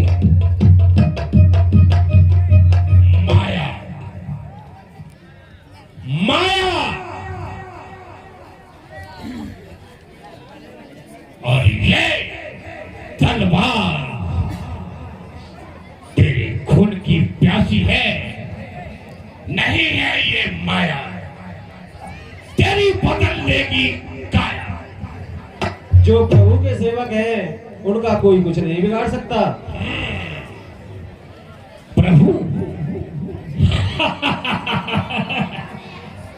माया, माया। और ये तलवार तेरे खून की प्यासी है। नहीं है ये माया, बदल लेगी काया। जो प्रभु के सेवक हैं उनका कोई कुछ नहीं बिगाड़ सकता। प्रभु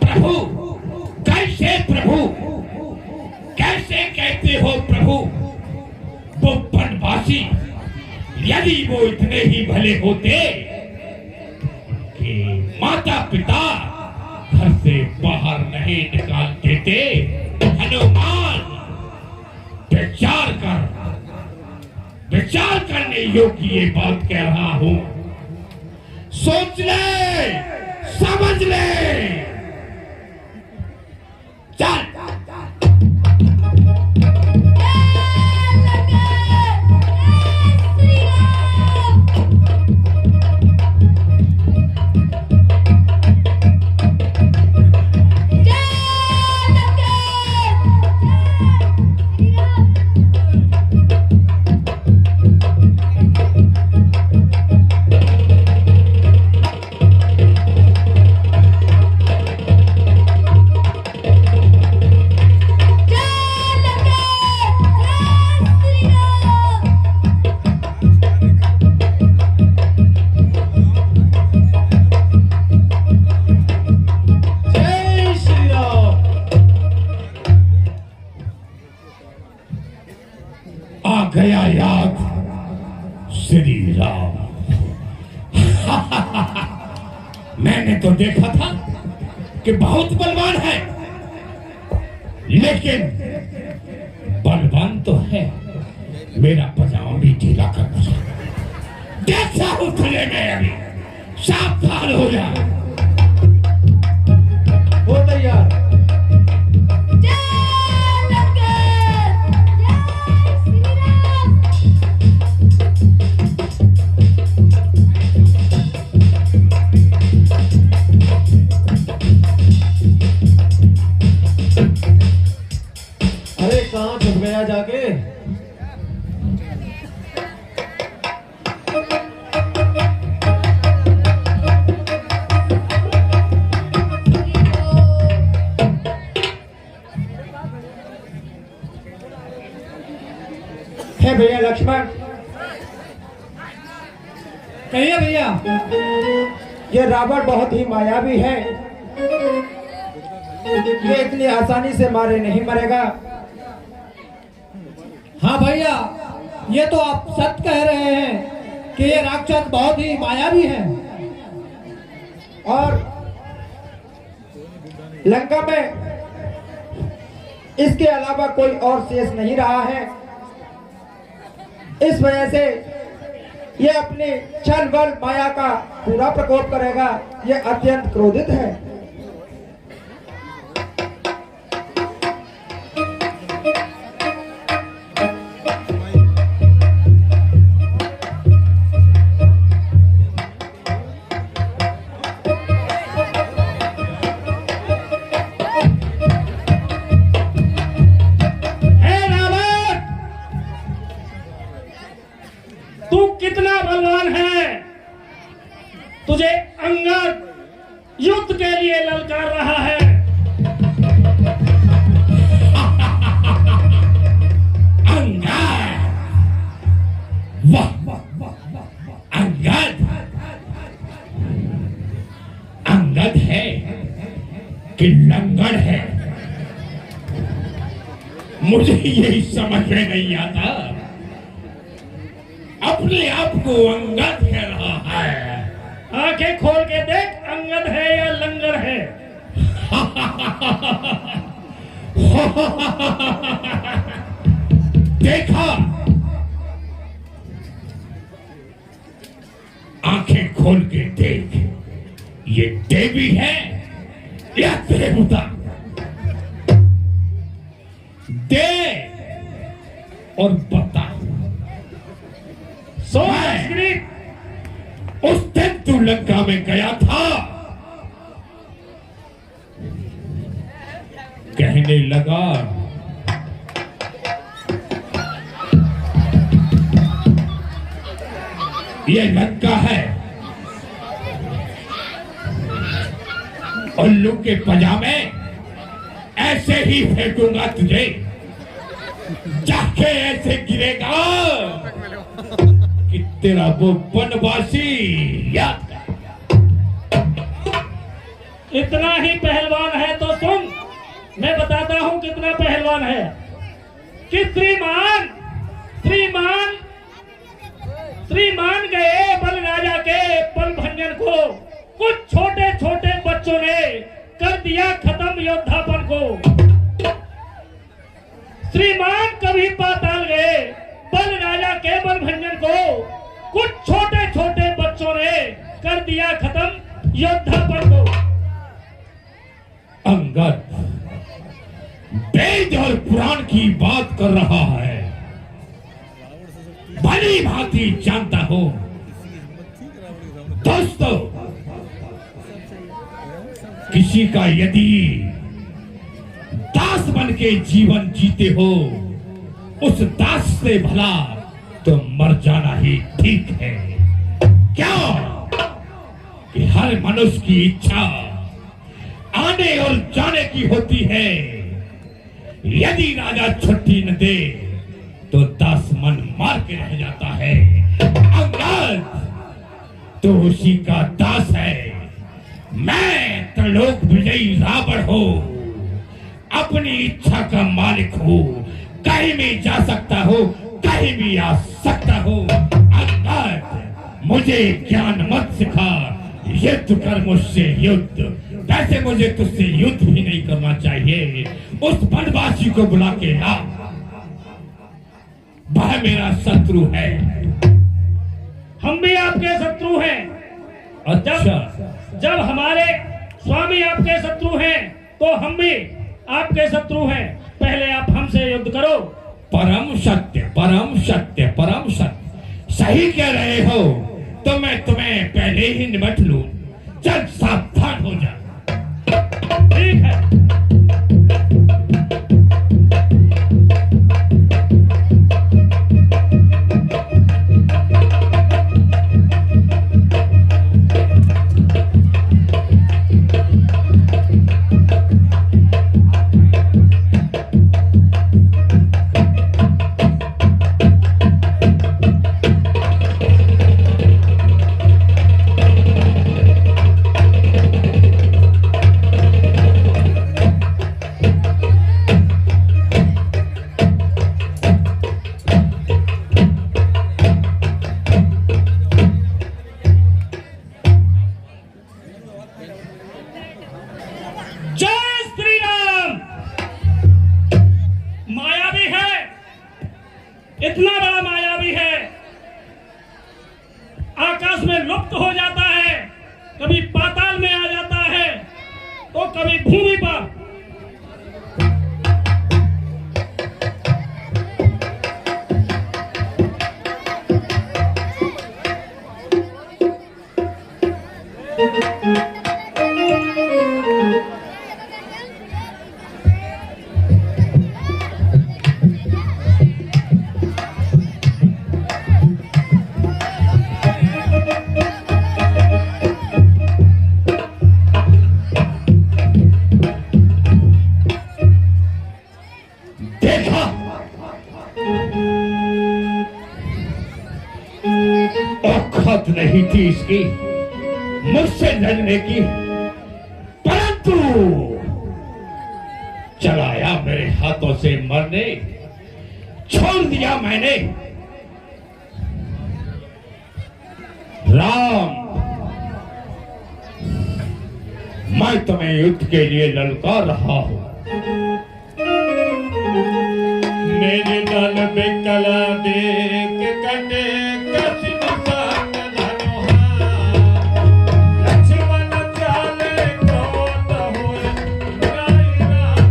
प्रभु कैसे प्रभु, कैसे कहते हो प्रभु? वो बनवासी यदि वो इतने ही भले होते कि माता पिता घर से बाहर नहीं निकाल देते, हनुमान विचार करने योग्य ये बात कह रहा हूं। सोच ले, समझ ले, चल। गया याद श्री राम। मैंने तो देखा था कि बहुत बलवान है, लेकिन बलवान तो है, मेरा पजामा भी ढीला करना चाहिए। देखा हूं तुझे मैं अभी, सावधान हो जा। हो तैयार। अरे कहाँ छुप गया जाके? है भैया लक्ष्मण, कहिए भैया। ये रावण बहुत ही मायावी है, ये इतनी आसानी से मारे नहीं मरेगा। हाँ भैया, ये तो आप सच कह रहे हैं कि ये राक्षस बहुत ही मायावी है। और लंका में इसके अलावा कोई और शेष नहीं रहा है। इस वजह से ये अपनी छल बल माया का पूरा प्रकोप करेगा। ये अत्यंत क्रोधित है। कितना बलवान है, तुझे अंगद युद्ध के लिए ललकार रहा है। अंगद, वाह अंगद, अंगद है कि लंगड़ है, मुझे यही समझ में नहीं आता। अपने आप को अंगद कह रहा है। आंखें खोल के देख, अंगद है या लंगर है। देखा, आंखें खोल के देख, ये देवी है या देवता? दे और बता। उस दिन तू लंका में गया था, कहने लगा ये लंका है, उल्लू के पजामे ऐसे ही फेंकूंगा तुझे, जाके ऐसे गिरेगा कि तेरा वो बनवासी याद कर। इतना ही पहलवान है तो सुन, मैं बताता हूं कितना पहलवान है। कि श्रीमान श्रीमान श्रीमान गए बल राजा के बल भंजन को, कुछ छोटे छोटे बच्चों ने कर दिया खत्म योद्धापन को। श्रीमान कभी पाताल गए बल राजा के बल भंजन को, कुछ छोटे छोटे बच्चों ने कर दिया खत्म योद्धापन को। अंगद वेद और पुराण की बात कर रहा है, भली भांति जानता हूं। दोस्तों, किसी का यदि दास बन के जीवन जीते हो, उस दास से भला तो मर जाना ही ठीक है। क्यों कि हर मनुष्य की इच्छा आने और जाने की होती है। यदि राजा छुट्टी न दे तो दास मन मार के रह जाता है। अंगद तो उसी का दास है। मैं त्रिलोक विजयी रावण हूं, अपनी इच्छा का मालिक हूं, कहीं भी जा सकता हूं, कहीं भी आ सकता हूं। अंगद मुझे ज्ञान मत सिखा, युद्ध कर मुझसे युद्ध। वैसे मुझे तुझसे युद्ध भी नहीं करना चाहिए। उस बनवासी को बुला के ला, वह मेरा शत्रु है। हम भी आपके शत्रु हैं। अच्छा, जब हमारे स्वामी आपके शत्रु हैं तो हम भी आपके शत्रु हैं। पहले आप हमसे युद्ध करो। परम सत्य, परम सत्य, परम सत्य। सही कह रहे हो तो मैं तुम्हें पहले ही निपट लूं। चल सावधान हो जा। ठीक है। इतना बड़ा मायावी है, आकाश में लुप्त हो जाता है, कभी पाताल में आ जाता है तो कभी भूमि पर। औकात नहीं थी इसकी मुझसे लड़ने की, परंतु चलाया मेरे हाथों से मरने, छोड़ दिया मैंने। राम, मैं तुम्हें युद्ध के लिए ललकार रहा हूं। मेरे दल बिकला देख कटे कसिम संग धनुहा, लक्ष्मण चाले क्रोध होए राई राम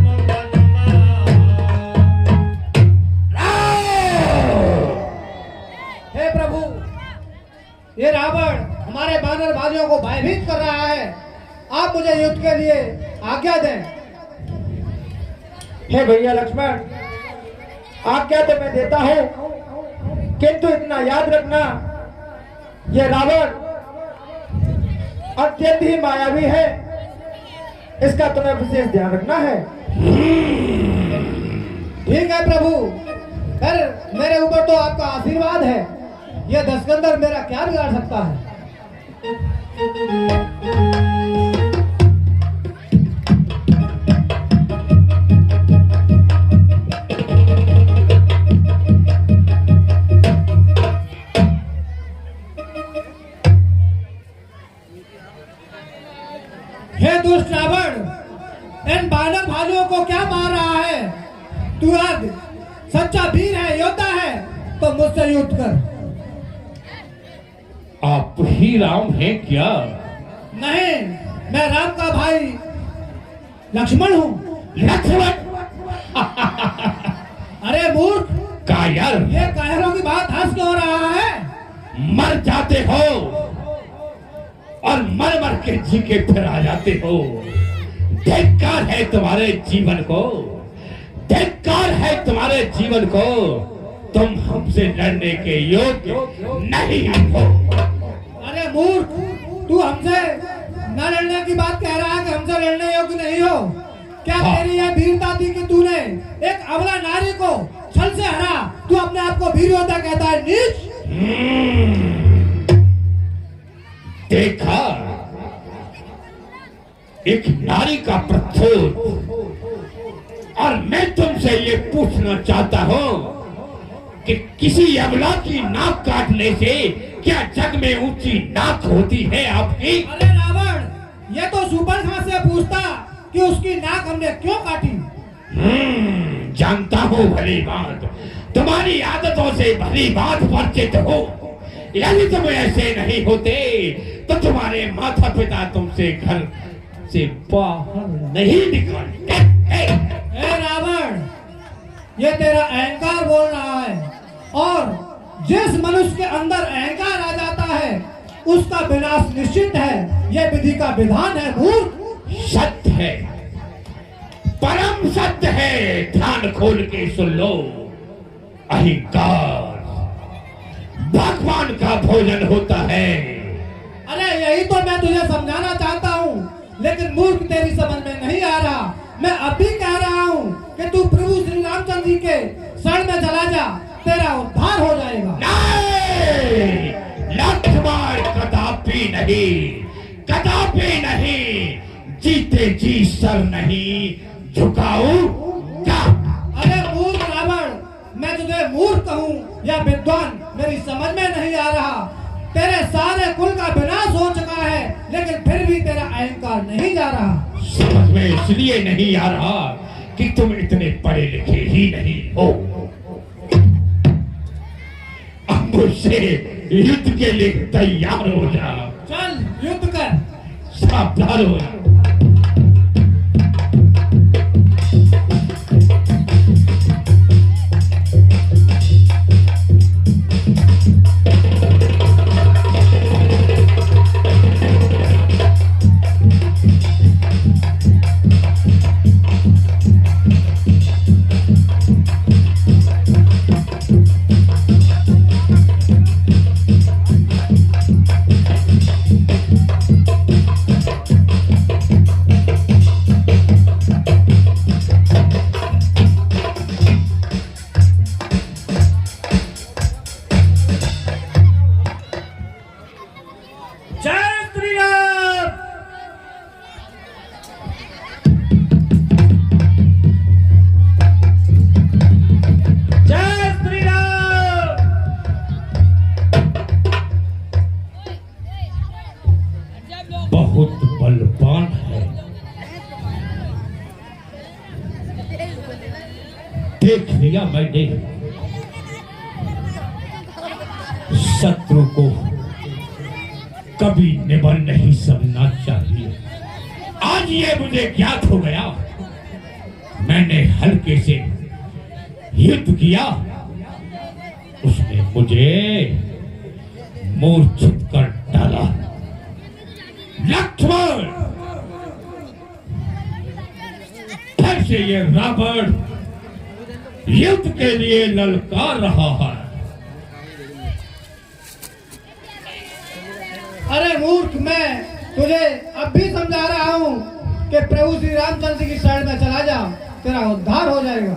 हे प्रभु, ये रावण हमारे बानर बाजियों को भयभीत कर रहा है। आप मुझे युद्ध के लिए आज्ञा दें। हे भैया लक्ष्मण, आज्ञा तो मैं देता हूं, किंतु इतना याद रखना, यह रावण अत्यंत ही मायावी है, इसका तुम्हें विशेष ध्यान रखना है। ठीक है प्रभु, फिर मेरे ऊपर तो आपका आशीर्वाद है, ये दसकंदर मेरा क्या बिगाड़ सकता है। हे दुष्ट रावण, इन बानर भालुओं को क्या मार रहा है? तू आज सच्चा वीर है, योद्धा है, तो मुझसे युद्ध कर। आप ही राम हैं क्या? नहीं, मैं राम का भाई लक्ष्मण हूँ। लक्ष्मण? अरे मूर्ख, कायर, ये कायरों की बात हंस क्यों रहा है? मर जाते हो और मर मर के जी के फिर आ जाते हो। धिक्कार है तुम्हारे जीवन को, धिक्कार है तुम्हारे जीवन को। तुम हमसे लड़ने के योग्य नहीं हो। अरे मूर्ख, तू हमसे न लड़ने की बात कह रहा है कि हमसे लड़ने योग्य नहीं हो? क्या तेरी यह वीरता थी कि तूने एक अबला नारी को छल से हरा? तू अपने आप को वीर योद्धा कहता है, नीच। देखा, एक नारी का प्रस्तुत, और मैं तुमसे ये पूछना चाहता हूँ कि किसी अबला की नाक काटने से क्या जग में ऊंची नाक होती है आपकी? अरे रावण, ये तो सुपरखां से पूछता कि उसकी नाक हमने क्यों काटी। जानता हूँ भली बात, तुम्हारी आदतों से भली बात परिचित हो। यदि तुम ऐसे नहीं होते तो तुम्हारे माता पिता तुमसे घर से बाहर नहीं निकालते। ए रावण, ये तेरा अहंकार बोल रहा है, और जिस मनुष्य के अंदर अहंकार आ जाता है उसका विनाश निश्चित है। यह विधि का विधान है मूर्ख। सत्य है, परम सत्य है। ध्यान खोल के सुन लो। अहंकार भगवान का भोजन होता है। अरे यही तो मैं तुझे समझाना चाहता हूँ, लेकिन मूर्ख तेरी समझ में नहीं आ रहा। मैं अभी कह रहा हूँ कि तू प्रभु श्री रामचंद्र जी के शरण में चला जा, तेरा उद्धार हो जाएगा। नहीं, लक्ष्मण, कदापि नहीं, कदापि नहीं। जीते जी सर नहीं झुकाऊंगा। अरे मूर्ख रावण, मैं तुझे मूर्ख कहूँ या विद्वान मेरी समझ में नहीं आ रहा। तेरे सारे कुल का विनाश हो चुका है, लेकिन फिर भी तेरा अहंकार नहीं जा रहा। समझ में इसलिए नहीं आ रहा कि तुम इतने पढ़े लिखे ही नहीं हो। अब मुझसे युद्ध के लिए तैयार हो जाओ। चल युद्ध कर। सावधान हो जाओ। बहुत बलवान है। देख लिया मैंने, शत्रु को कभी निबल नहीं समझना चाहिए। आज ये मुझे ज्ञात हो गया। मैंने हल्के से युद्ध किया, उसने मुझे मूर्छित कर डाला। लक्ष्मण, फिर से ये रावण युद्ध के लिए ललकार रहा है। अरे मूर्ख, मैं तुझे अब भी समझा रहा हूँ कि प्रभु श्री रामचंद्र जी की शरण में चला जा, तेरा उद्धार हो जाएगा।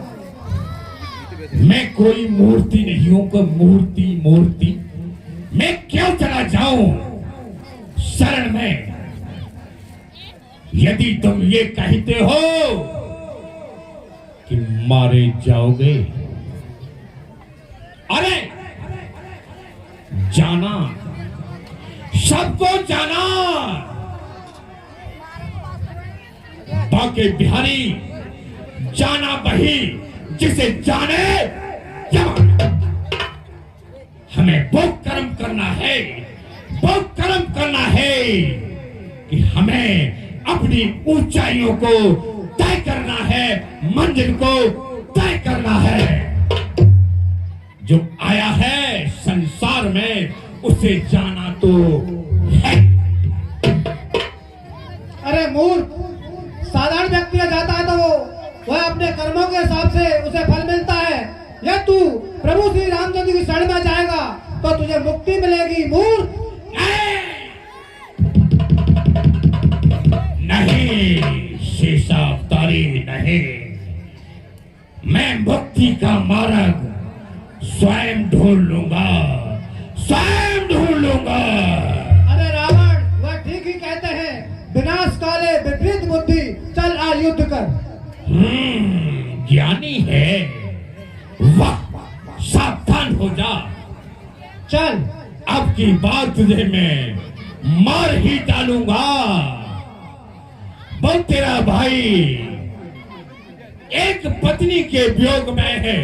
मैं कोई मूर्ति नहीं हूं कि मूर्ति मैं क्यों चला जाऊं शरण में? यदि तुम ये कहते हो कि मारे जाओगे, अरे जाना, सबको जाना, बाके बिहारी जाना वही जिसे जाने जवान। हमें वो कर्म करना है, वो कर्म करना है कि हमें अपनी ऊंचाइयों को तय करना है, मंजिल को तय करना है। जो आया है संसार में उसे जाना तो है। अरे मूर्ख, साधारण व्यक्ति जाता है तो वह अपने कर्मों के हिसाब से उसे फल मिलता है। या तू प्रभु श्री रामचंद्र की शरण में जाएगा तो तुझे मुक्ति मिलेगी। मूर्ख, नहीं शेषा अवतारी नहीं, मैं मुक्ति का मार्ग स्वयं ढूंढ लूंगा, स्वयं ढूंढ लूंगा। अरे रावण, वह ठीक ही कहते हैं, विनाश काले विपरीत बुद्धि, चल आ युद्ध कर। ज्ञानी है, वाह, सावधान हो जा। चल, अब की बात तुझे मैं मार ही डालूंगा। वो तेरा भाई एक पत्नी के वियोग में है,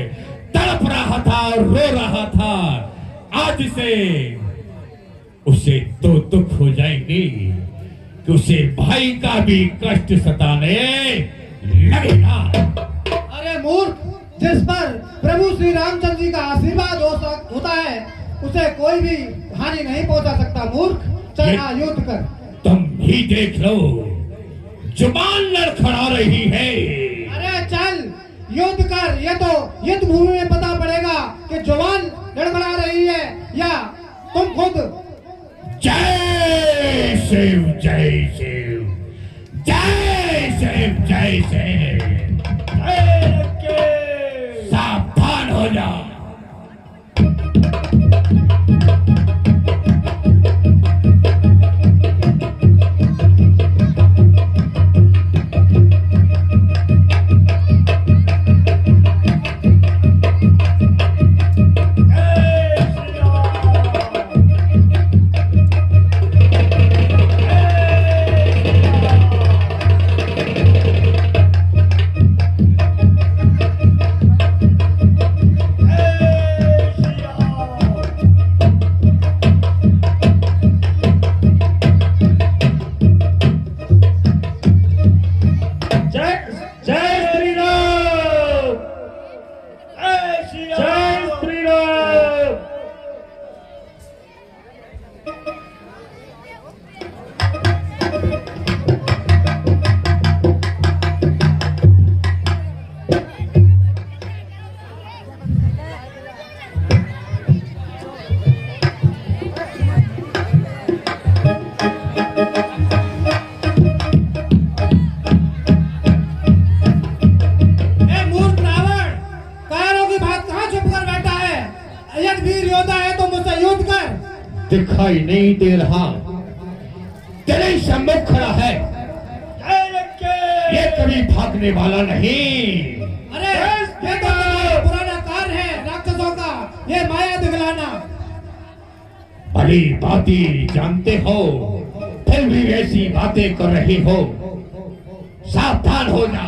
तड़प रहा था, रो रहा था। आज उसे तो दुख हो जाएंगे कि उसे भाई का भी कष्ट सताने लगेगा। अरे मूर्ख, जिस पर प्रभु श्री रामचंद्र जी का आशीर्वाद होता है उसे कोई भी हानि नहीं पहुंचा सकता। मूर्ख, चल आ युद्ध कर। तुम भी देख लो, जुबान लड़खड़ा रही है। अरे चल युद्ध कर, ये तो युद्ध भूमि में पता पड़ेगा कि जुबान लड़खड़ा रही है या तुम खुद। जय शिव, जय शिव, जय शिव, जय शिव। सावधान हो जा। दिखाई नहीं दे रहा, तेरे सम्मुख खड़ा है, ये कभी भागने वाला नहीं। अरे ये तो पुराना कार्य है राक्षसों का, ये माया दिखलाना। भली बातें जानते हो, फिर भी ऐसी बातें कर रहे हो, सावधान हो जा।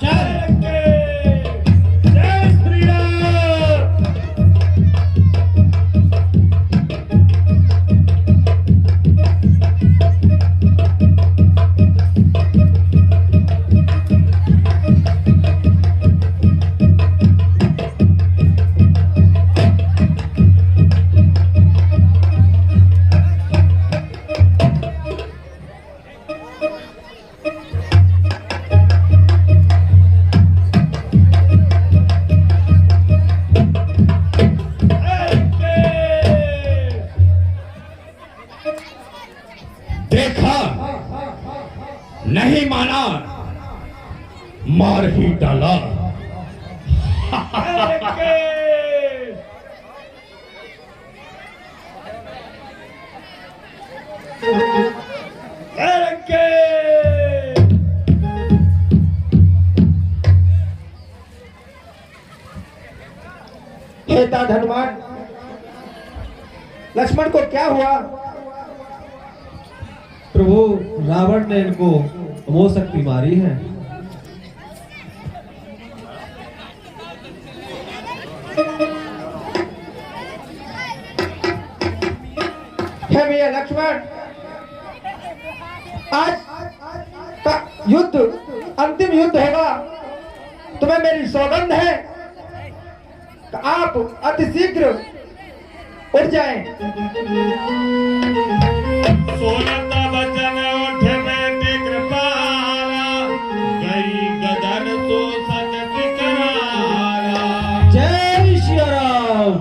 चल मार ही डाला। हे तात हनुमान, लक्ष्मण को क्या हुआ? प्रभु, रावण ने इनको वो शक्ति मारी है। हे भैया लक्ष्मण, आज का युद्ध अंतिम युद्ध होगा। तुम्हें मेरी सौगंध है कि आप अति शीघ्र उठ जाएं। सोनता बचन उठ बैठे कृपाला, गई गदन तो सत पिटारा। जय श्री राम।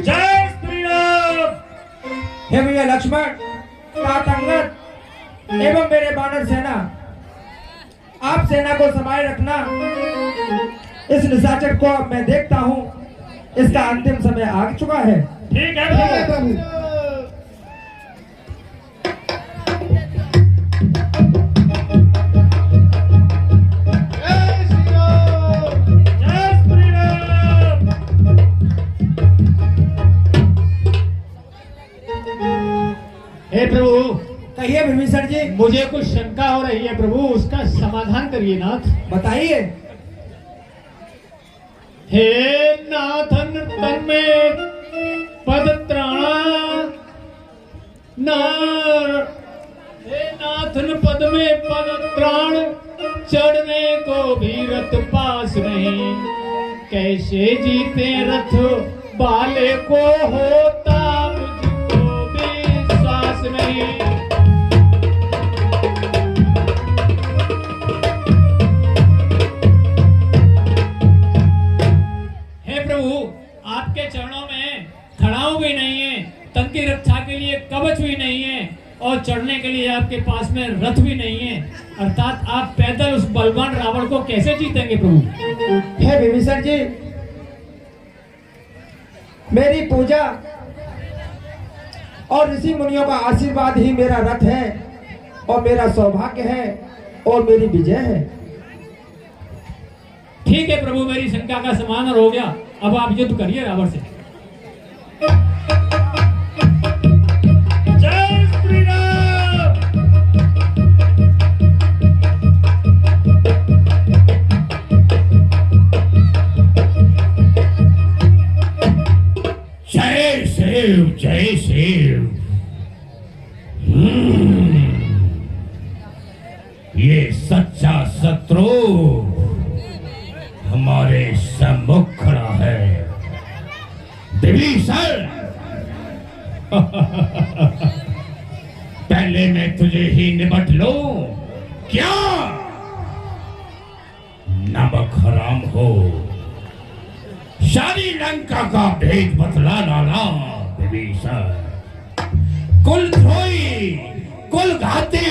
जय श्री राम। हे भैया लक्ष्मण, तात अंगद एवं मेरे वानर सेना, आप सेना को संभाले रखना। इस निशाचर को अब मैं देखता हूँ, इसका अंतिम समय आ चुका है। ठीक है प्रभु। जय श्री राम। हे प्रभु, कहिए विभीषण जी। मुझे कुछ शंका हो रही है प्रभु, उसका समाधान करिए नाथ। बताइए। हे नाथन तन में पद त्राण, हे नाथन पद में पद त्राण, चढ़ने को भी रथ पास नहीं। कैसे जीते रथ वाले को, होता मुझको विश्वास नहीं। आपके चरणों में खड़ाऊ भी नहीं है, तन की रक्षा के लिए कवच भी नहीं है, और चढ़ने के लिए आपके पास में रथ भी नहीं है। अर्थात आप पैदल उस बलवान रावण को कैसे जीतेंगे प्रभु? हे विभीषण जी, मेरी पूजा और ऋषि मुनियों का आशीर्वाद ही मेरा रथ है, और मेरा सौभाग्य है, और मेरी विजय है। ठीक है प्रभु, मेरी शंका का समाधान हो गया। अब आप युद्ध करिए रावण से। जय श्री राम। जय शिव, जय शिव। ये सच्चा शत्रु हमारे सम्मुख खड़ा है। विभीषण, पहले मैं तुझे ही निपट लूं क्या? नमक हराम हो, सारी लंका का भेद बतला डाला विभीषण। कुल द्रोही, कुल घाती,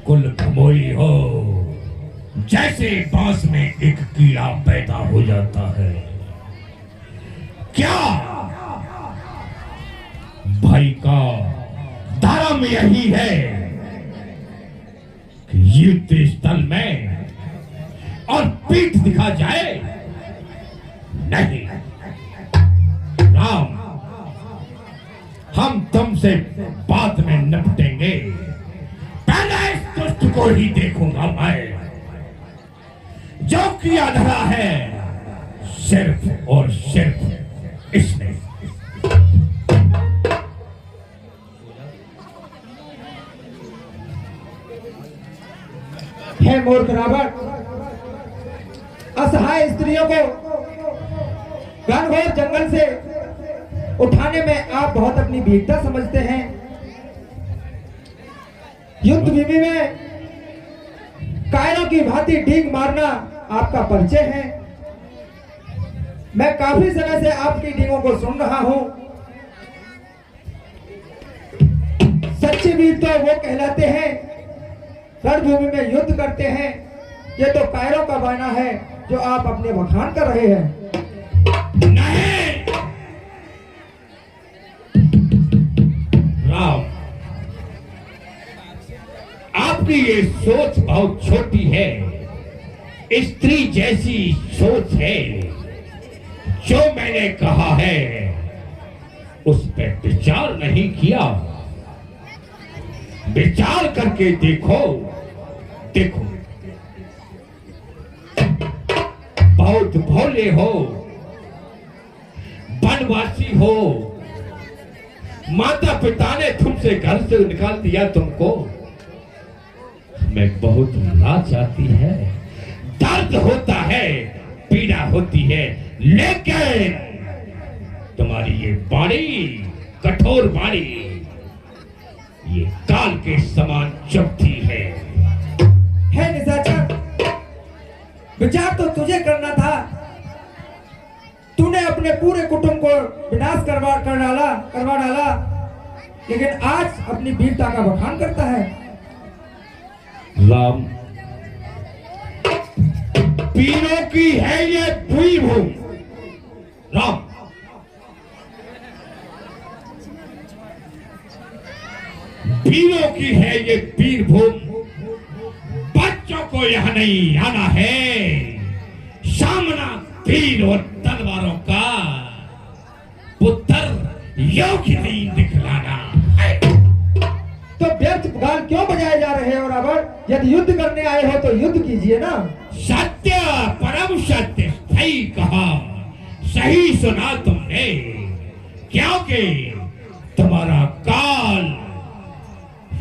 कुल खमोई हो। जैसे बांस में एक कीड़ा पैदा हो जाता है, क्या भाई का धर्म यही है कि युद्ध स्थल में और पीठ दिखा जाए? नहीं राम, हम तुमसे बाद में निपटेंगे। पहले इस दुष्ट को ही देखूंगा मैं, जो किया धरा है सिर्फ और सिर्फ इसने। हे मूर्ख रावण, असहाय स्त्रियों को घनघोर जंगल से उठाने में आप बहुत अपनी वीरता समझते हैं। युद्ध भूमि में कायरों की भांति डींग मारना आपका परिचय है। मैं काफी समय से आपकी डींगों को सुन रहा हूं। असली वीर तो वो कहलाते हैं रणभूमि में युद्ध करते हैं। ये तो पैरों का बहाना है जो आप अपने बखान कर रहे हैं। नहीं राम, आपकी ये सोच बहुत छोटी है, स्त्री जैसी सोच है। जो मैंने कहा है उस पर विचार नहीं किया। विचार करके देखो, देखो बहुत भोले हो, वनवासी हो, माता पिता ने तुमसे घर से निकाल दिया तुमको। मैं बहुत लाज आती है, दर्द होता है, पीड़ा होती है, लेकिन तुम्हारी ये बाड़ी, कठोर बाड़ी, ये काल के समान चुभती है। निशाचर, विचार तो तुझे करना था। तूने अपने पूरे कुटुंब को विनाश करवा डाला, लेकिन आज अपनी वीरता का बखान करता है। राम, वीरों की है ये भूमि। राम, वीरों की है ये वीर भूमि। बच्चों को यहाँ नहीं आना है। सामना तीर और तलवारों का, पुत्र योग्य नहीं दिखलाना है। तो व्यर्थ गान क्यों बजाए जा रहे हो रावण? यदि युद्ध करने आए हो तो युद्ध कीजिए ना। सत्य, परम सत्य, सही कहा, सही सुना तुमने, क्योंकि तुम्हारा काल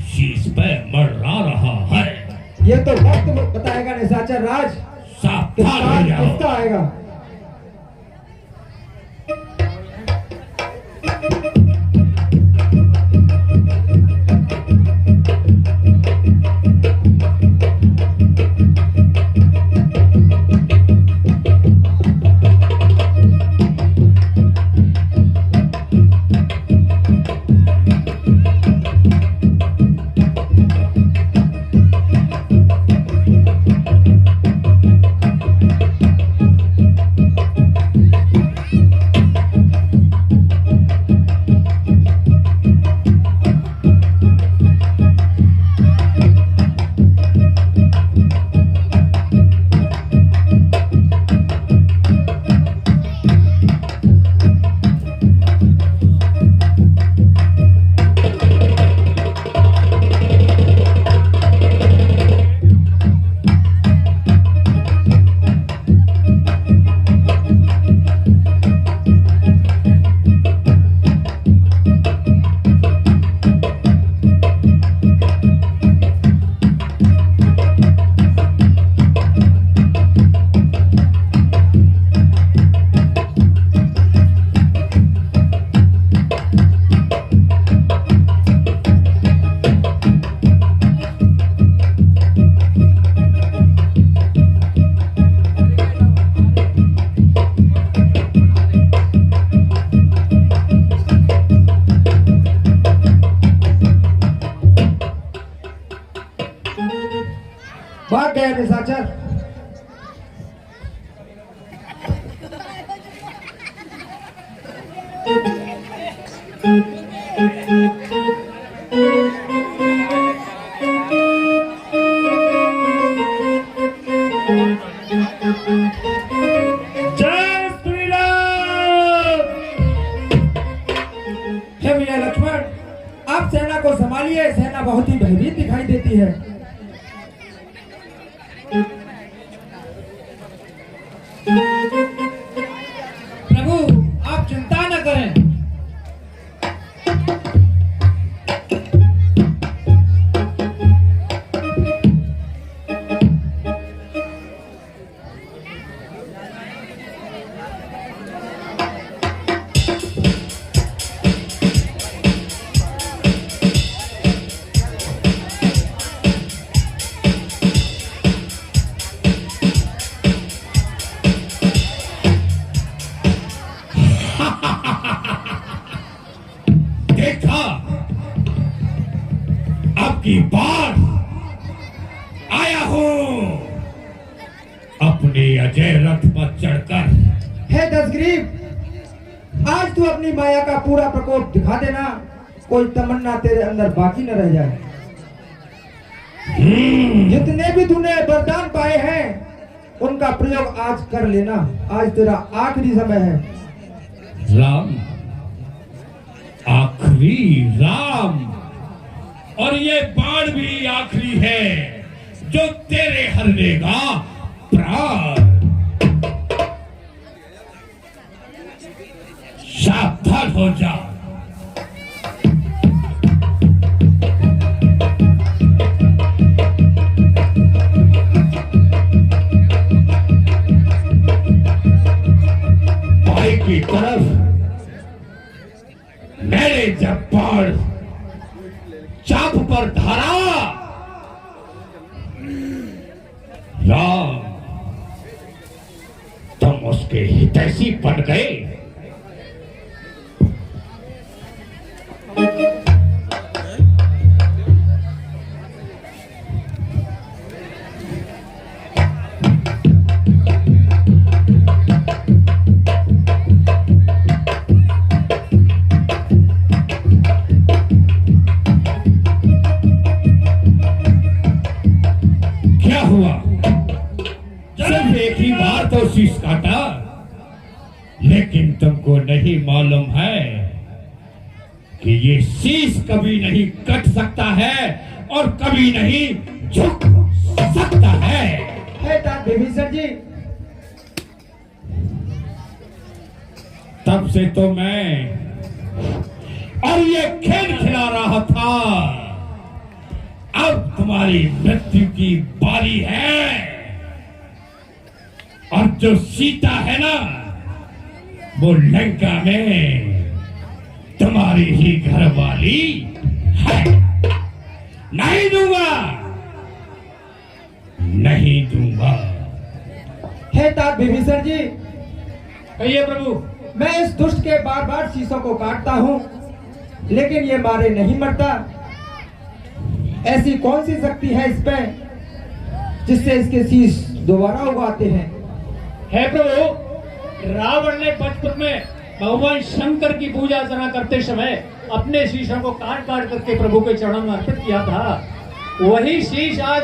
शीश पे मरला रहा है। ये तो वक्त बताएगा निशाचर राज, सावधान हो जाओ। किसका आएगा। भाग गया निशाचर। जय श्री राम। हे भैया लक्ष्मण, आप सेना को संभालिए। सेना बहुत ही भयभीत दिखाई देती है। प्रभु आप चिंता न करें। की बार आया हूं अपने अजय रथ पर चढ़कर। हे दसग्रीव, आज तू अपनी माया का पूरा प्रकोप दिखा देना, कोई तमन्ना तेरे अंदर बाकी न रह जाए। जितने भी तूने वरदान पाए हैं उनका प्रयोग आज कर लेना, आज तेरा आखिरी समय है। राम, आखिरी राम, और ये बाण भी आखिरी है जो तेरे हर लेगा प्राण। सावधान हो जा। भाई की तरफ मैंने जब बाण चाप पर धारा, राम तुम उसके हितैषी बन गए। क्या हुआ? सिर्फ एक ही बार तो शीश काटा, लेकिन तुमको नहीं मालूम है कि ये शीश कभी नहीं कट सकता है और कभी नहीं झुक सकता है। हे तात विभीषण जी, तब से तो मैं और ये खेल खिला रहा था, अब तुम्हारी मृत्यु की बारी है। और जो सीता है ना, वो लंका में तुम्हारी ही घरवाली है। नहीं दूंगा, नहीं दूंगा। हे तात विभीषण जी, कहिए प्रभु। मैं इस दुष्ट के बार बार शीशों को काटता हूँ, लेकिन ये मारे नहीं मरता। ऐसी कौन सी शक्ति है इस पे जिससे इसके शीश दोबारा उगाते हैं? हे प्रभु, रावण ने बचपन में भगवान शंकर की पूजा अर्चना करते समय अपने शीशों को काट काट करके प्रभु के चरणों में अर्पित किया था। वही शीश आज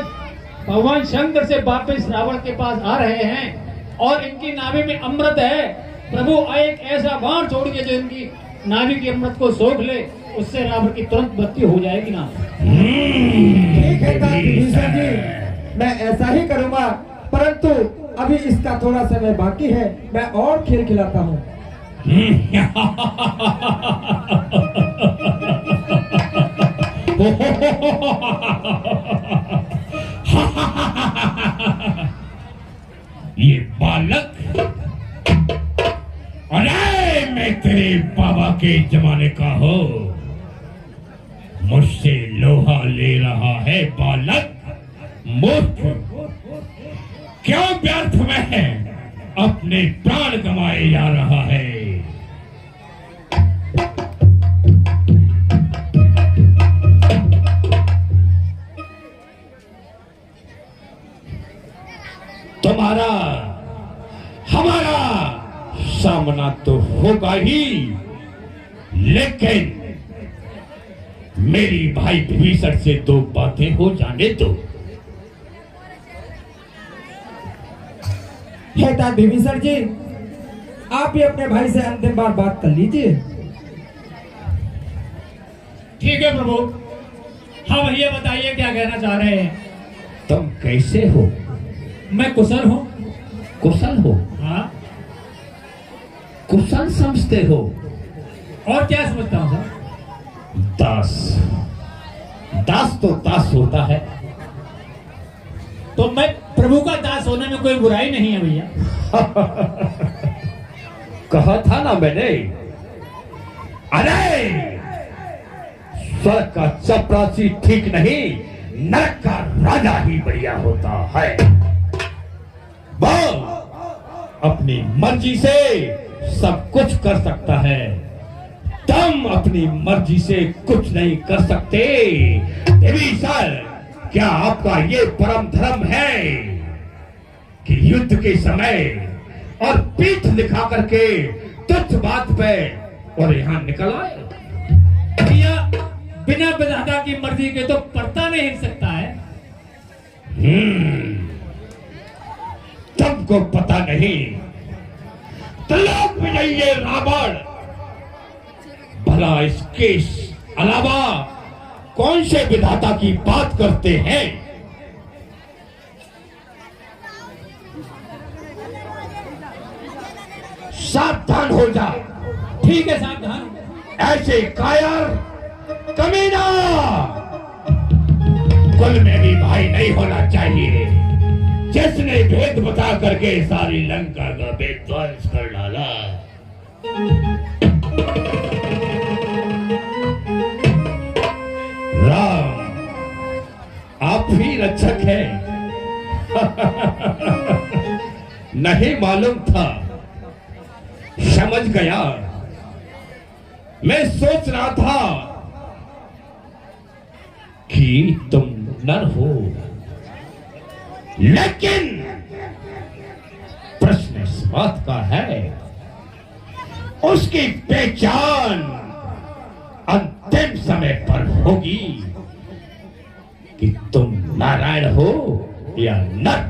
भगवान शंकर से वापस रावण के पास आ रहे हैं और इनकी नाभि में अमृत है। प्रभु एक ऐसा बाण छोड़िए जो इनकी नाभि की अमृत को सोख ले, उससे रावण की तुरंत मृत्यु हो जाएगी ना। ठीक है तात विभीषण जी, मैं ऐसा ही करूंगा, परंतु अभी इसका थोड़ा समय बाकी है, मैं और खेल खिलाता हूँ। ये बालक, अरे मैं तेरे बाबा के जमाने का हो, मुझसे लोहा ले रहा है बालक, मूर्ख। क्यों व्यर्थ में अपने प्राण गंवाए जा रहा है? तुम्हारा हमारा सामना तो होगा ही, लेकिन मेरी भाई विभीषण से दो बातें हो जाने दो। हे तात विभीषण जी, आप ही अपने भाई से अंतिम बार बात कर लीजिए। ठीक है प्रभु, हम ये बताइए क्या कहना चाह रहे हैं। तुम कैसे हो? मैं कुशल हूँ। कुशल हो? हाँ। कुशल समझते हो? और क्या समझता हूँ सर? दास, दास तो दास होता है। तो मैं प्रभु का दास होने में कोई बुराई नहीं है भैया। कहा था ना मैंने, अरे स्वर्ग का चपरासी ठीक नहीं, नरक का राजा ही बढ़िया होता है। वो अपनी मर्जी से सब कुछ कर सकता है, तुम अपनी मर्जी से कुछ नहीं कर सकते। विभीषण, क्या आपका ये परम धर्म है कि युद्ध के समय और पीठ दिखा करके तुच्छ बात पे और यहाँ निकल आए? भैया, बिना विधाता की मर्जी के तो पर्दा नहीं हिल सकता है। तुमको पता नहीं, त्रिलोक विजयी ये रावण भला इसके अलावा कौन से विधाता की बात करते हैं? सावधान हो जा। ठीक है सावधान। ऐसे कायर कमीना कुल में भी भाई नहीं होना चाहिए, जिसने भेद बता करके सारी लंका का विध्वंस कर डाला। राम, आप ही रक्षक हैं। नहीं मालूम था, समझ गया। मैं सोच रहा था कि तुम नर हो, लेकिन प्रश्न इस बात का है, उसकी पहचान अंतिम समय पर होगी कि तुम नारायण हो या नर।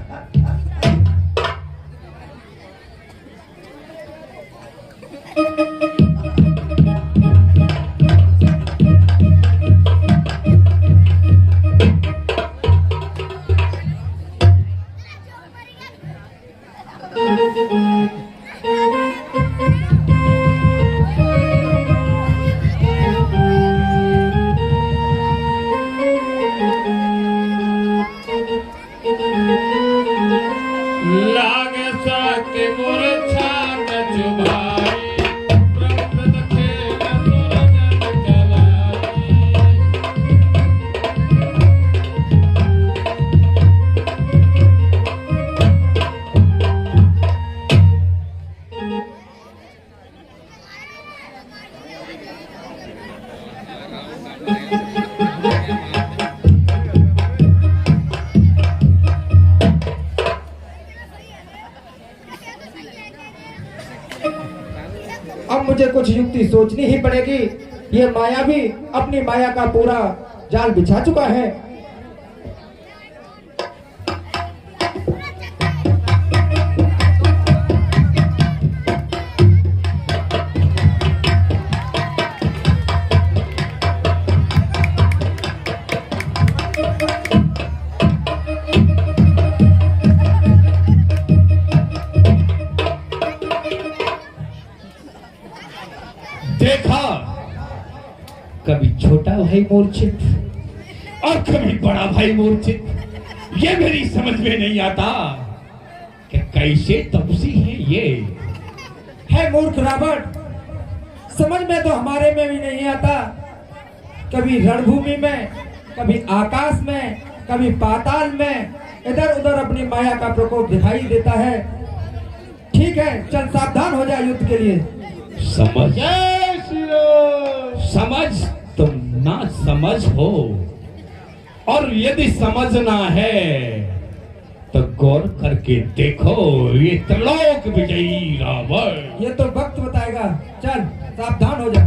अब मुझे कुछ युक्ति सोचनी ही पड़ेगी। ये माया भी अपनी माया का पूरा जाल बिछा चुका है। देखा, कभी छोटा भाई मूर्छित और कभी बड़ा भाई मूर्छित। ये मेरी समझ में नहीं आता कि कैसे तपसी है ये। है मूर्ख रावण, समझ में तो हमारे में भी नहीं आता। कभी रणभूमि में, कभी आकाश में, कभी पाताल में, इधर उधर अपनी माया का प्रकोप दिखाई देता है। ठीक है, चल सावधान हो जाए युद्ध के लिए। समझ तुम ना समझ हो, और यदि समझना है तो गौर करके देखो ये त्रिलोक विजयी रावण। ये तो वक्त बताएगा। चल सावधान हो जा।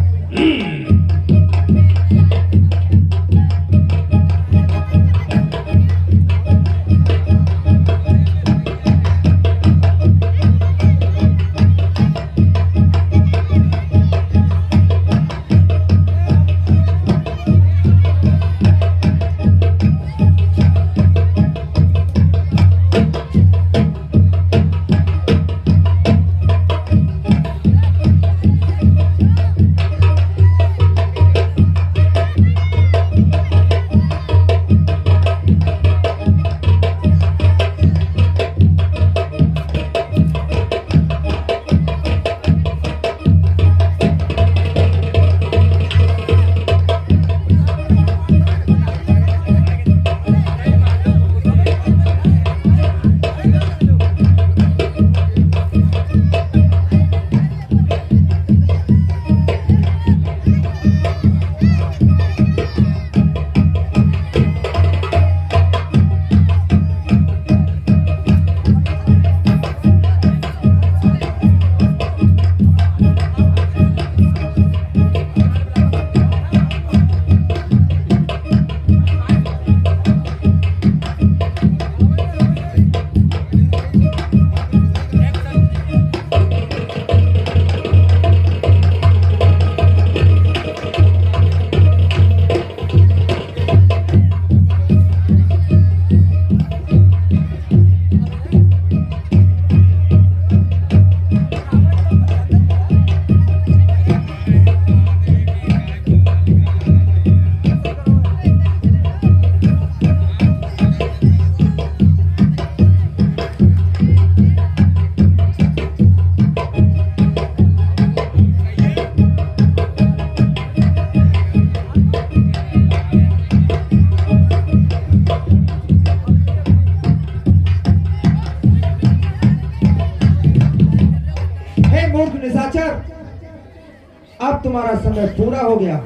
अब तुम्हारा समय पूरा हो गया।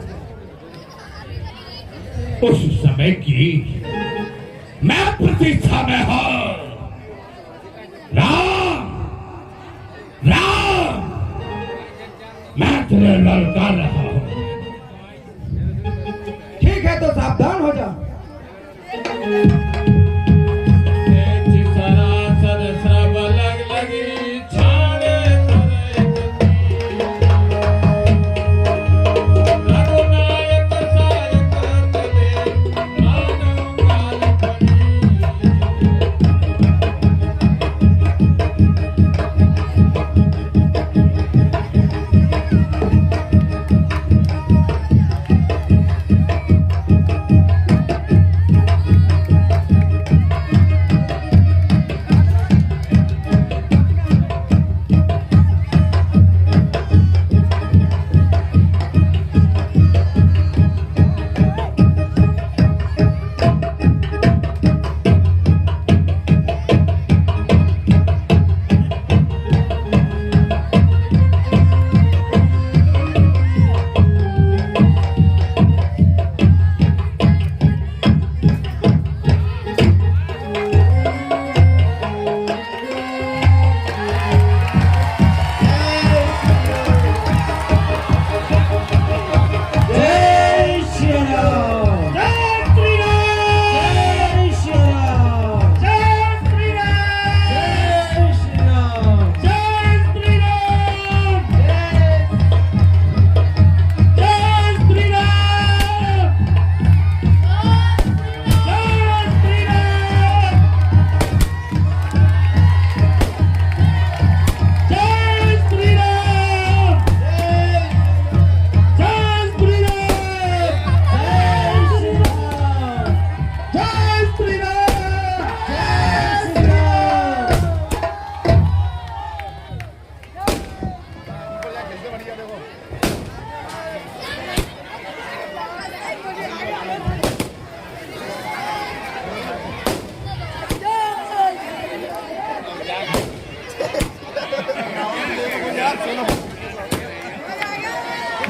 उस समय की मैं प्रतीक्षा में हूं। राम राम, मैं तुझे ललकार रहा हूं। ठीक है तो सावधान हो जा।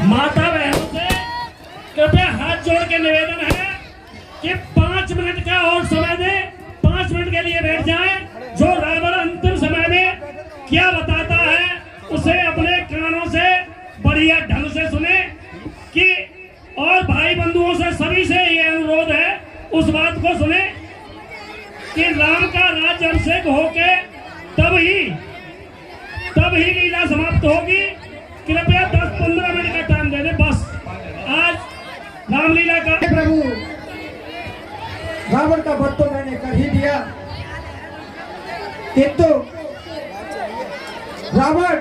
माता बहनों से कृपया हाथ जोड़ के निवेदन है कि 5 मिनट का और समय दे, 5 मिनट के लिए बैठ जाएं। जो रावण अंतिम समय में क्या बताता है उसे अपने कानों से बढ़िया ढंग से सुने कि, और भाई बंधुओं से सभी से ये अनुरोध है उस बात को सुने कि राम का राज्य अभिषेक होके तब ही लीला समाप्त होगी। कृपया 10-15 मिनट का टाइम दे दे बस। आज रामलीला का प्रभु, रावण का वध तो मैंने कर ही दिया, किंतु रावण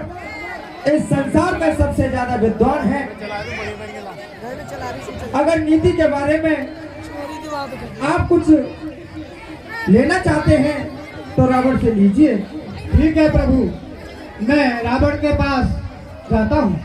इस संसार का सबसे ज्यादा विद्वान है। अगर नीति के बारे में आप कुछ लेना चाहते हैं तो रावण से लीजिए। ठीक है प्रभु, मैं रावण के पास जाता हूँ।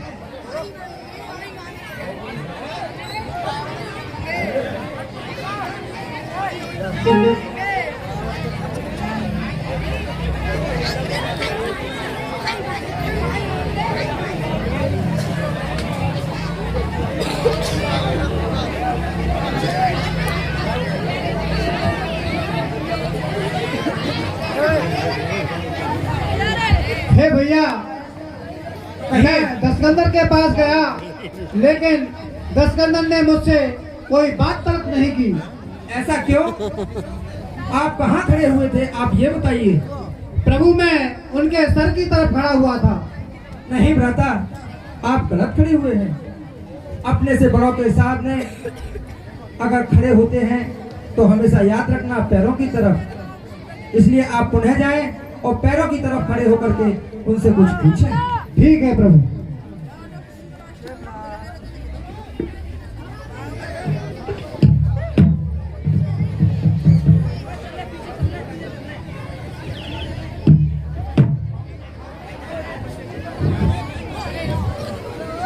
हे भैया, मैं दसकंदर के पास गया, लेकिन दसकंदर ने मुझसे कोई बात तक नहीं की। ऐसा क्यों? आप कहाँ खड़े हुए थे, आप ये बताइए। प्रभु, मैं उनके सर की तरफ खड़ा हुआ था। नहीं भ्राता, आप गलत खड़े हुए हैं। अपने से बड़ों के सामने अगर खड़े होते हैं तो हमेशा याद रखना पैरों की तरफ। इसलिए आप पुनः जाएं और पैरों की तरफ खड़े होकर के उनसे कुछ पूछें। ठीक है प्रभु।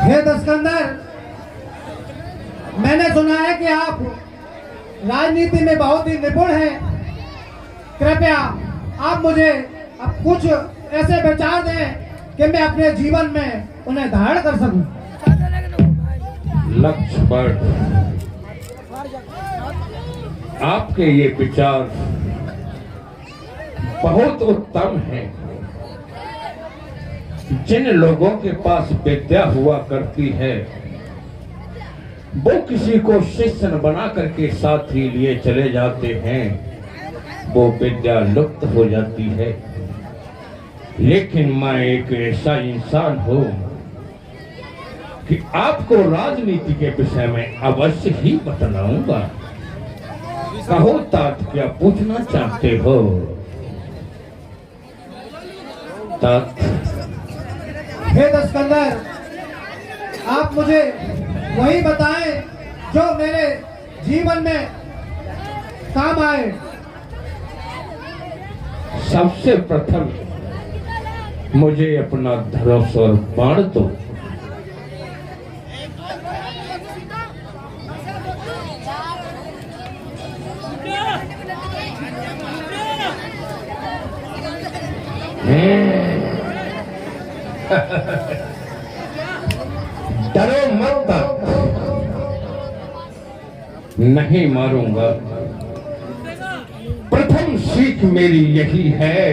हे दसकंदर, मैंने सुना है कि आप राजनीति में बहुत ही निपुण हैं। कृपया आप मुझे अब कुछ ऐसे विचार दें कि मैं अपने जीवन में उन्हें धारण कर सकूं। लक्ष्मण, आपके ये विचार बहुत उत्तम हैं। जिन लोगों के पास विद्या हुआ करती है वो किसी को शिष्य बना करके साथ ही लिए चले जाते हैं, वो विद्या लुप्त हो जाती है। लेकिन मैं एक ऐसा इंसान हूं कि आपको राजनीति के विषय में अवश्य ही बतलाऊंगा। कहो तात, क्या पूछना चाहते हो? तात, हे दस्कंदर, आप मुझे वही बताएं जो मेरे जीवन में काम आए। सबसे प्रथम मुझे अपना धनुष और बाण दो। डरो मत, नहीं मारूंगा। प्रथम सीख मेरी यही है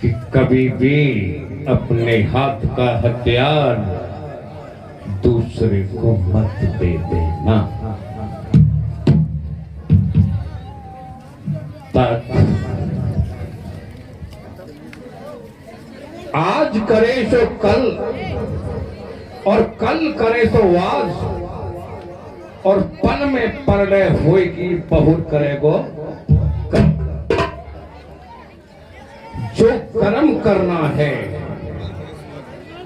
कि कभी भी अपने हाथ का हथियार दूसरे को मत दे देना। आज करे सो कल, और कल करे सो आज, और पल में परलय होएगी बहुत करेगो कल। जो कर्म करना है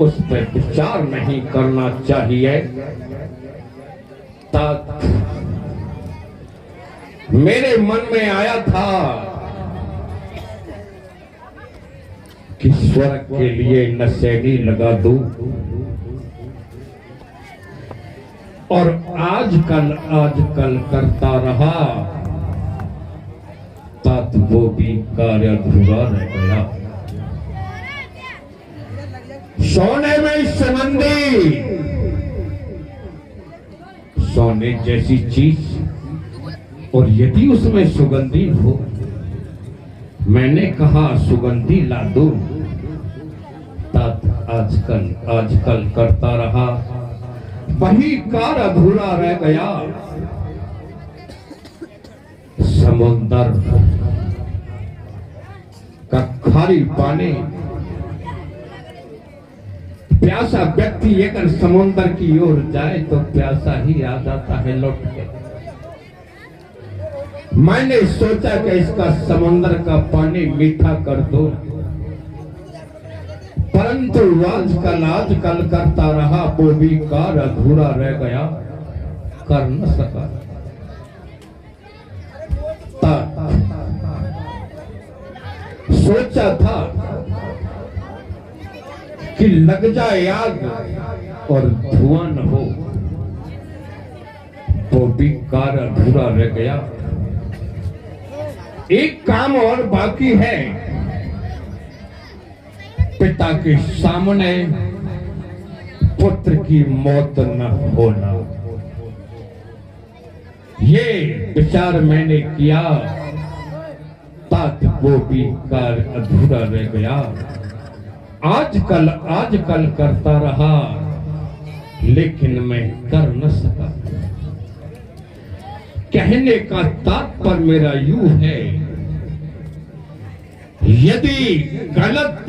उस पर विचार नहीं करना चाहिए। तक मेरे मन में आया था कि स्वर्ग के लिए नशेनी लगा दूं, और आजकल करता रहा, तब वो भी कार्य अधूरा रह गया। सोने में सुगंधी, सोने जैसी चीज, और यदि उसमें सुगंधी हो, मैंने कहा सुगंधी ला दो, तब आजकल करता रहा, वही कार्य अधूरा रह गया। समुंदर का खारी पानी, प्यासा व्यक्ति अगर समुंदर की ओर जाए तो प्यासा ही आ जाता है लौट के। मैंने सोचा कि इसका समुंदर का पानी मीठा कर दो, परंतु आजकल करता रहा, वो भी कार्य अधूरा रह गया, कर न सका। सोचा था कि लग जाए आग और धुआं न हो, वो भी कार्य अधूरा रह गया। एक काम और बाकी है, पिता के सामने पुत्र की मौत न होना। ये विचार मैंने किया, ताकि वो भी कार्य अधूरा रह गया। आजकल करता रहा, लेकिन मैं कर न सका। कहने का तात्पर्य मेरा यूं है, यदि गलत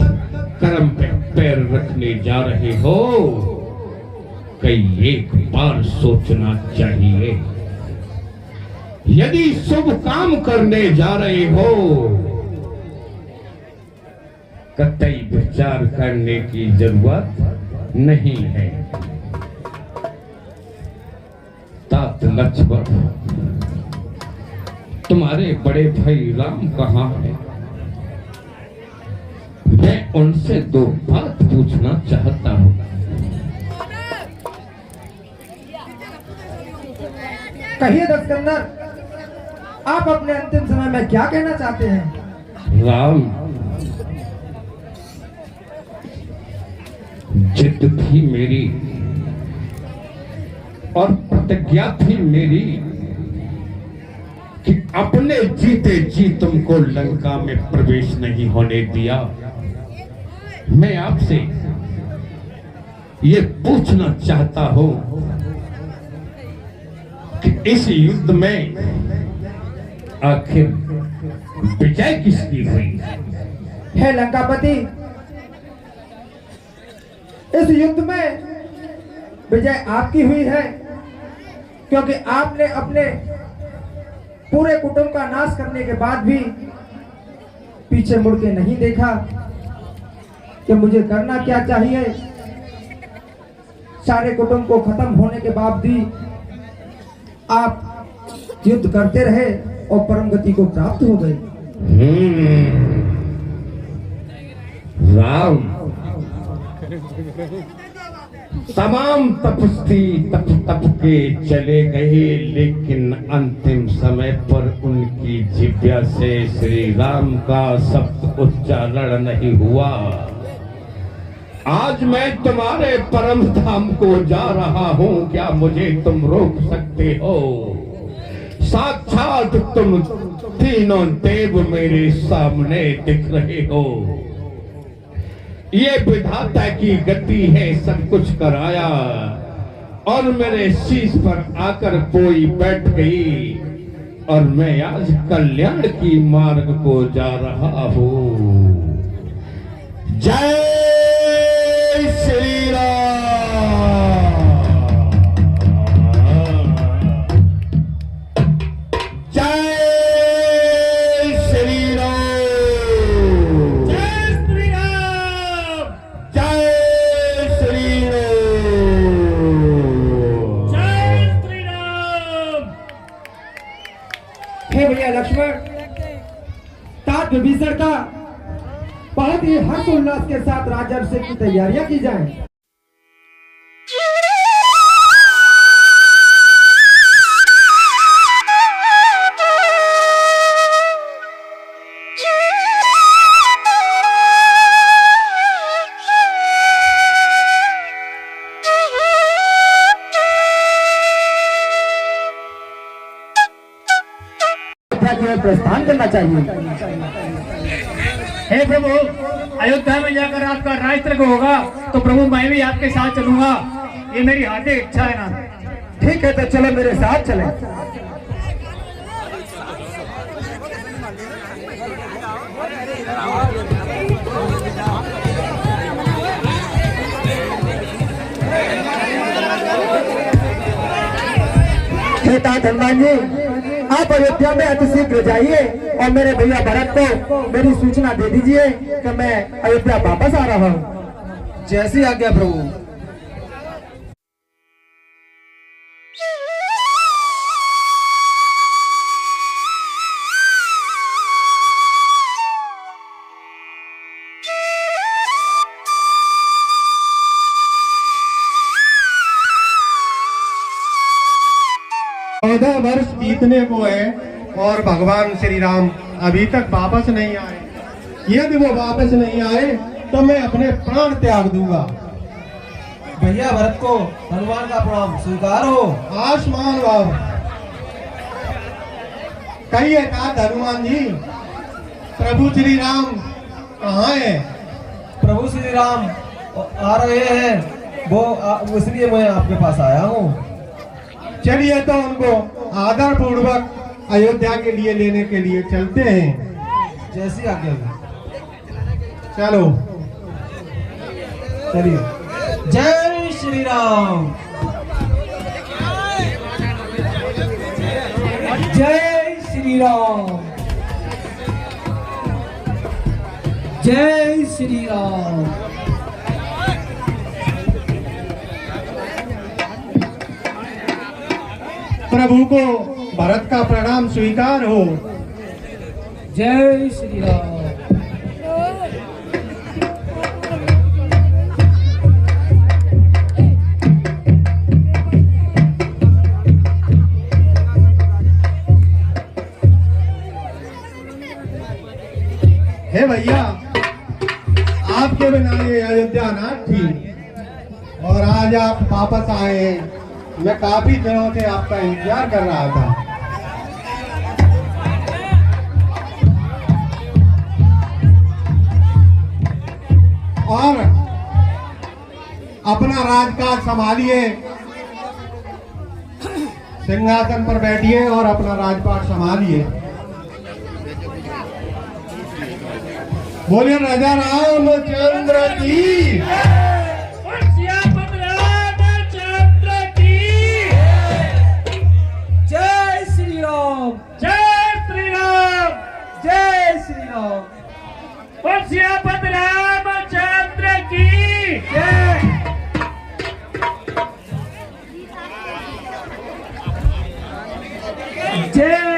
कर्म पे पैर रखने जा रहे हो, कई एक बार सोचना चाहिए। यदि शुभ काम करने जा रहे हो, कतई विचार करने की जरूरत नहीं है। तात लक्ष्मण, तुम्हारे बड़े भाई राम कहाँ हैं? मैं उनसे दो बात पूछना चाहता हूँ। कहिए दस्कंदर, आप अपने अंतिम समय में क्या कहना चाहते हैं? जिद थी मेरी और प्रतिज्ञा थी मेरी कि अपने जीते जी तुमको लंका में प्रवेश नहीं होने दिया। मैं आपसे ये पूछना चाहता हूं कि इस युद्ध में आखिर विजय किसकी हुई? हे लंकापति, इस युद्ध में विजय आपकी हुई है, क्योंकि आपने अपने पूरे कुटुंब का नाश करने के बाद भी पीछे मुड़ के नहीं देखा कि मुझे करना क्या चाहिए। सारे कुटुंब को खत्म होने के बाद भी आप युद्ध करते रहे और परम गति को प्राप्त हो गए। राम तमाम तपस्वी तप के चले गए, लेकिन अंतिम समय पर उनकी जिह्वा से श्री राम का शब्द उच्चारण नहीं हुआ। आज मैं तुम्हारे परम धाम को जा रहा हूं, क्या मुझे तुम रोक सकते हो? साक्षात तुम तीनों देव मेरे सामने दिख रहे हो। ये विधाता की गति है, सब कुछ कराया और मेरे शीश पर आकर कोई बैठ गई और मैं आज कल्याण की मार्ग को जा रहा हूं। जय श्री राम। जय श्री राम। जय श्री राम। जय श्री राम। जय श्री राम। हे भैया लक्ष्मण, तात विभीषण का बहुत ही हर्ष उल्लास के साथ राज्याभिषेक की तैयारियां की जाएं। प्रस्थान करना चाहिए। हे प्रभु, अयोध्या में जाकर आपका राजतृग होगा तो प्रभु मैं भी आपके साथ चलूंगा, ये मेरी हार्दिक इच्छा है ना। ठीक है, तो चलो मेरे साथ चलें। हे तात हनुमान जी, आप अयोध्या में अतिशीघ्र जाइए और मेरे भैया भरत को मेरी सूचना दे दीजिए कि मैं अयोध्या वापस आ रहा हूँ। जैसी आज्ञा प्रभु। चौदह वर्ष बीतने को है और भगवान श्री राम अभी तक वापस नहीं आए। यदि वो वापस नहीं आए तो मैं अपने प्राण त्याग दूंगा। भैया भरत को हनुमान का प्रणाम स्वीकार हो। आसमान बाब कहिए तात हनुमान जी, प्रभु श्री राम कहाँ है? प्रभु श्री राम आ रहे हैं, वो इसलिए मैं आपके पास आया हूँ। चलिए तो उनको आदर पूर्वक अयोध्या के लिए लेने के लिए चलते हैं। जैसी आज्ञा। चलो चलिए। जय श्री राम। जय श्री राम। जय श्री राम। प्रभु को भरत का प्रणाम स्वीकार हो। जय श्री राम। हे भैया, आपके बिना ये अयोध्या ना थी। आज आप वापस आए हैं। मैं काफी दिनों से आपका इंतजार कर रहा था। और अपना राजकाज संभालिए, सिंहासन पर बैठिए और अपना राजपाट संभालिए। बोलिए राजा रामचंद्र की। जय श्री राम, जय श्री राम, जय श्री राम। और सियापत रामचंद्र की जय। जय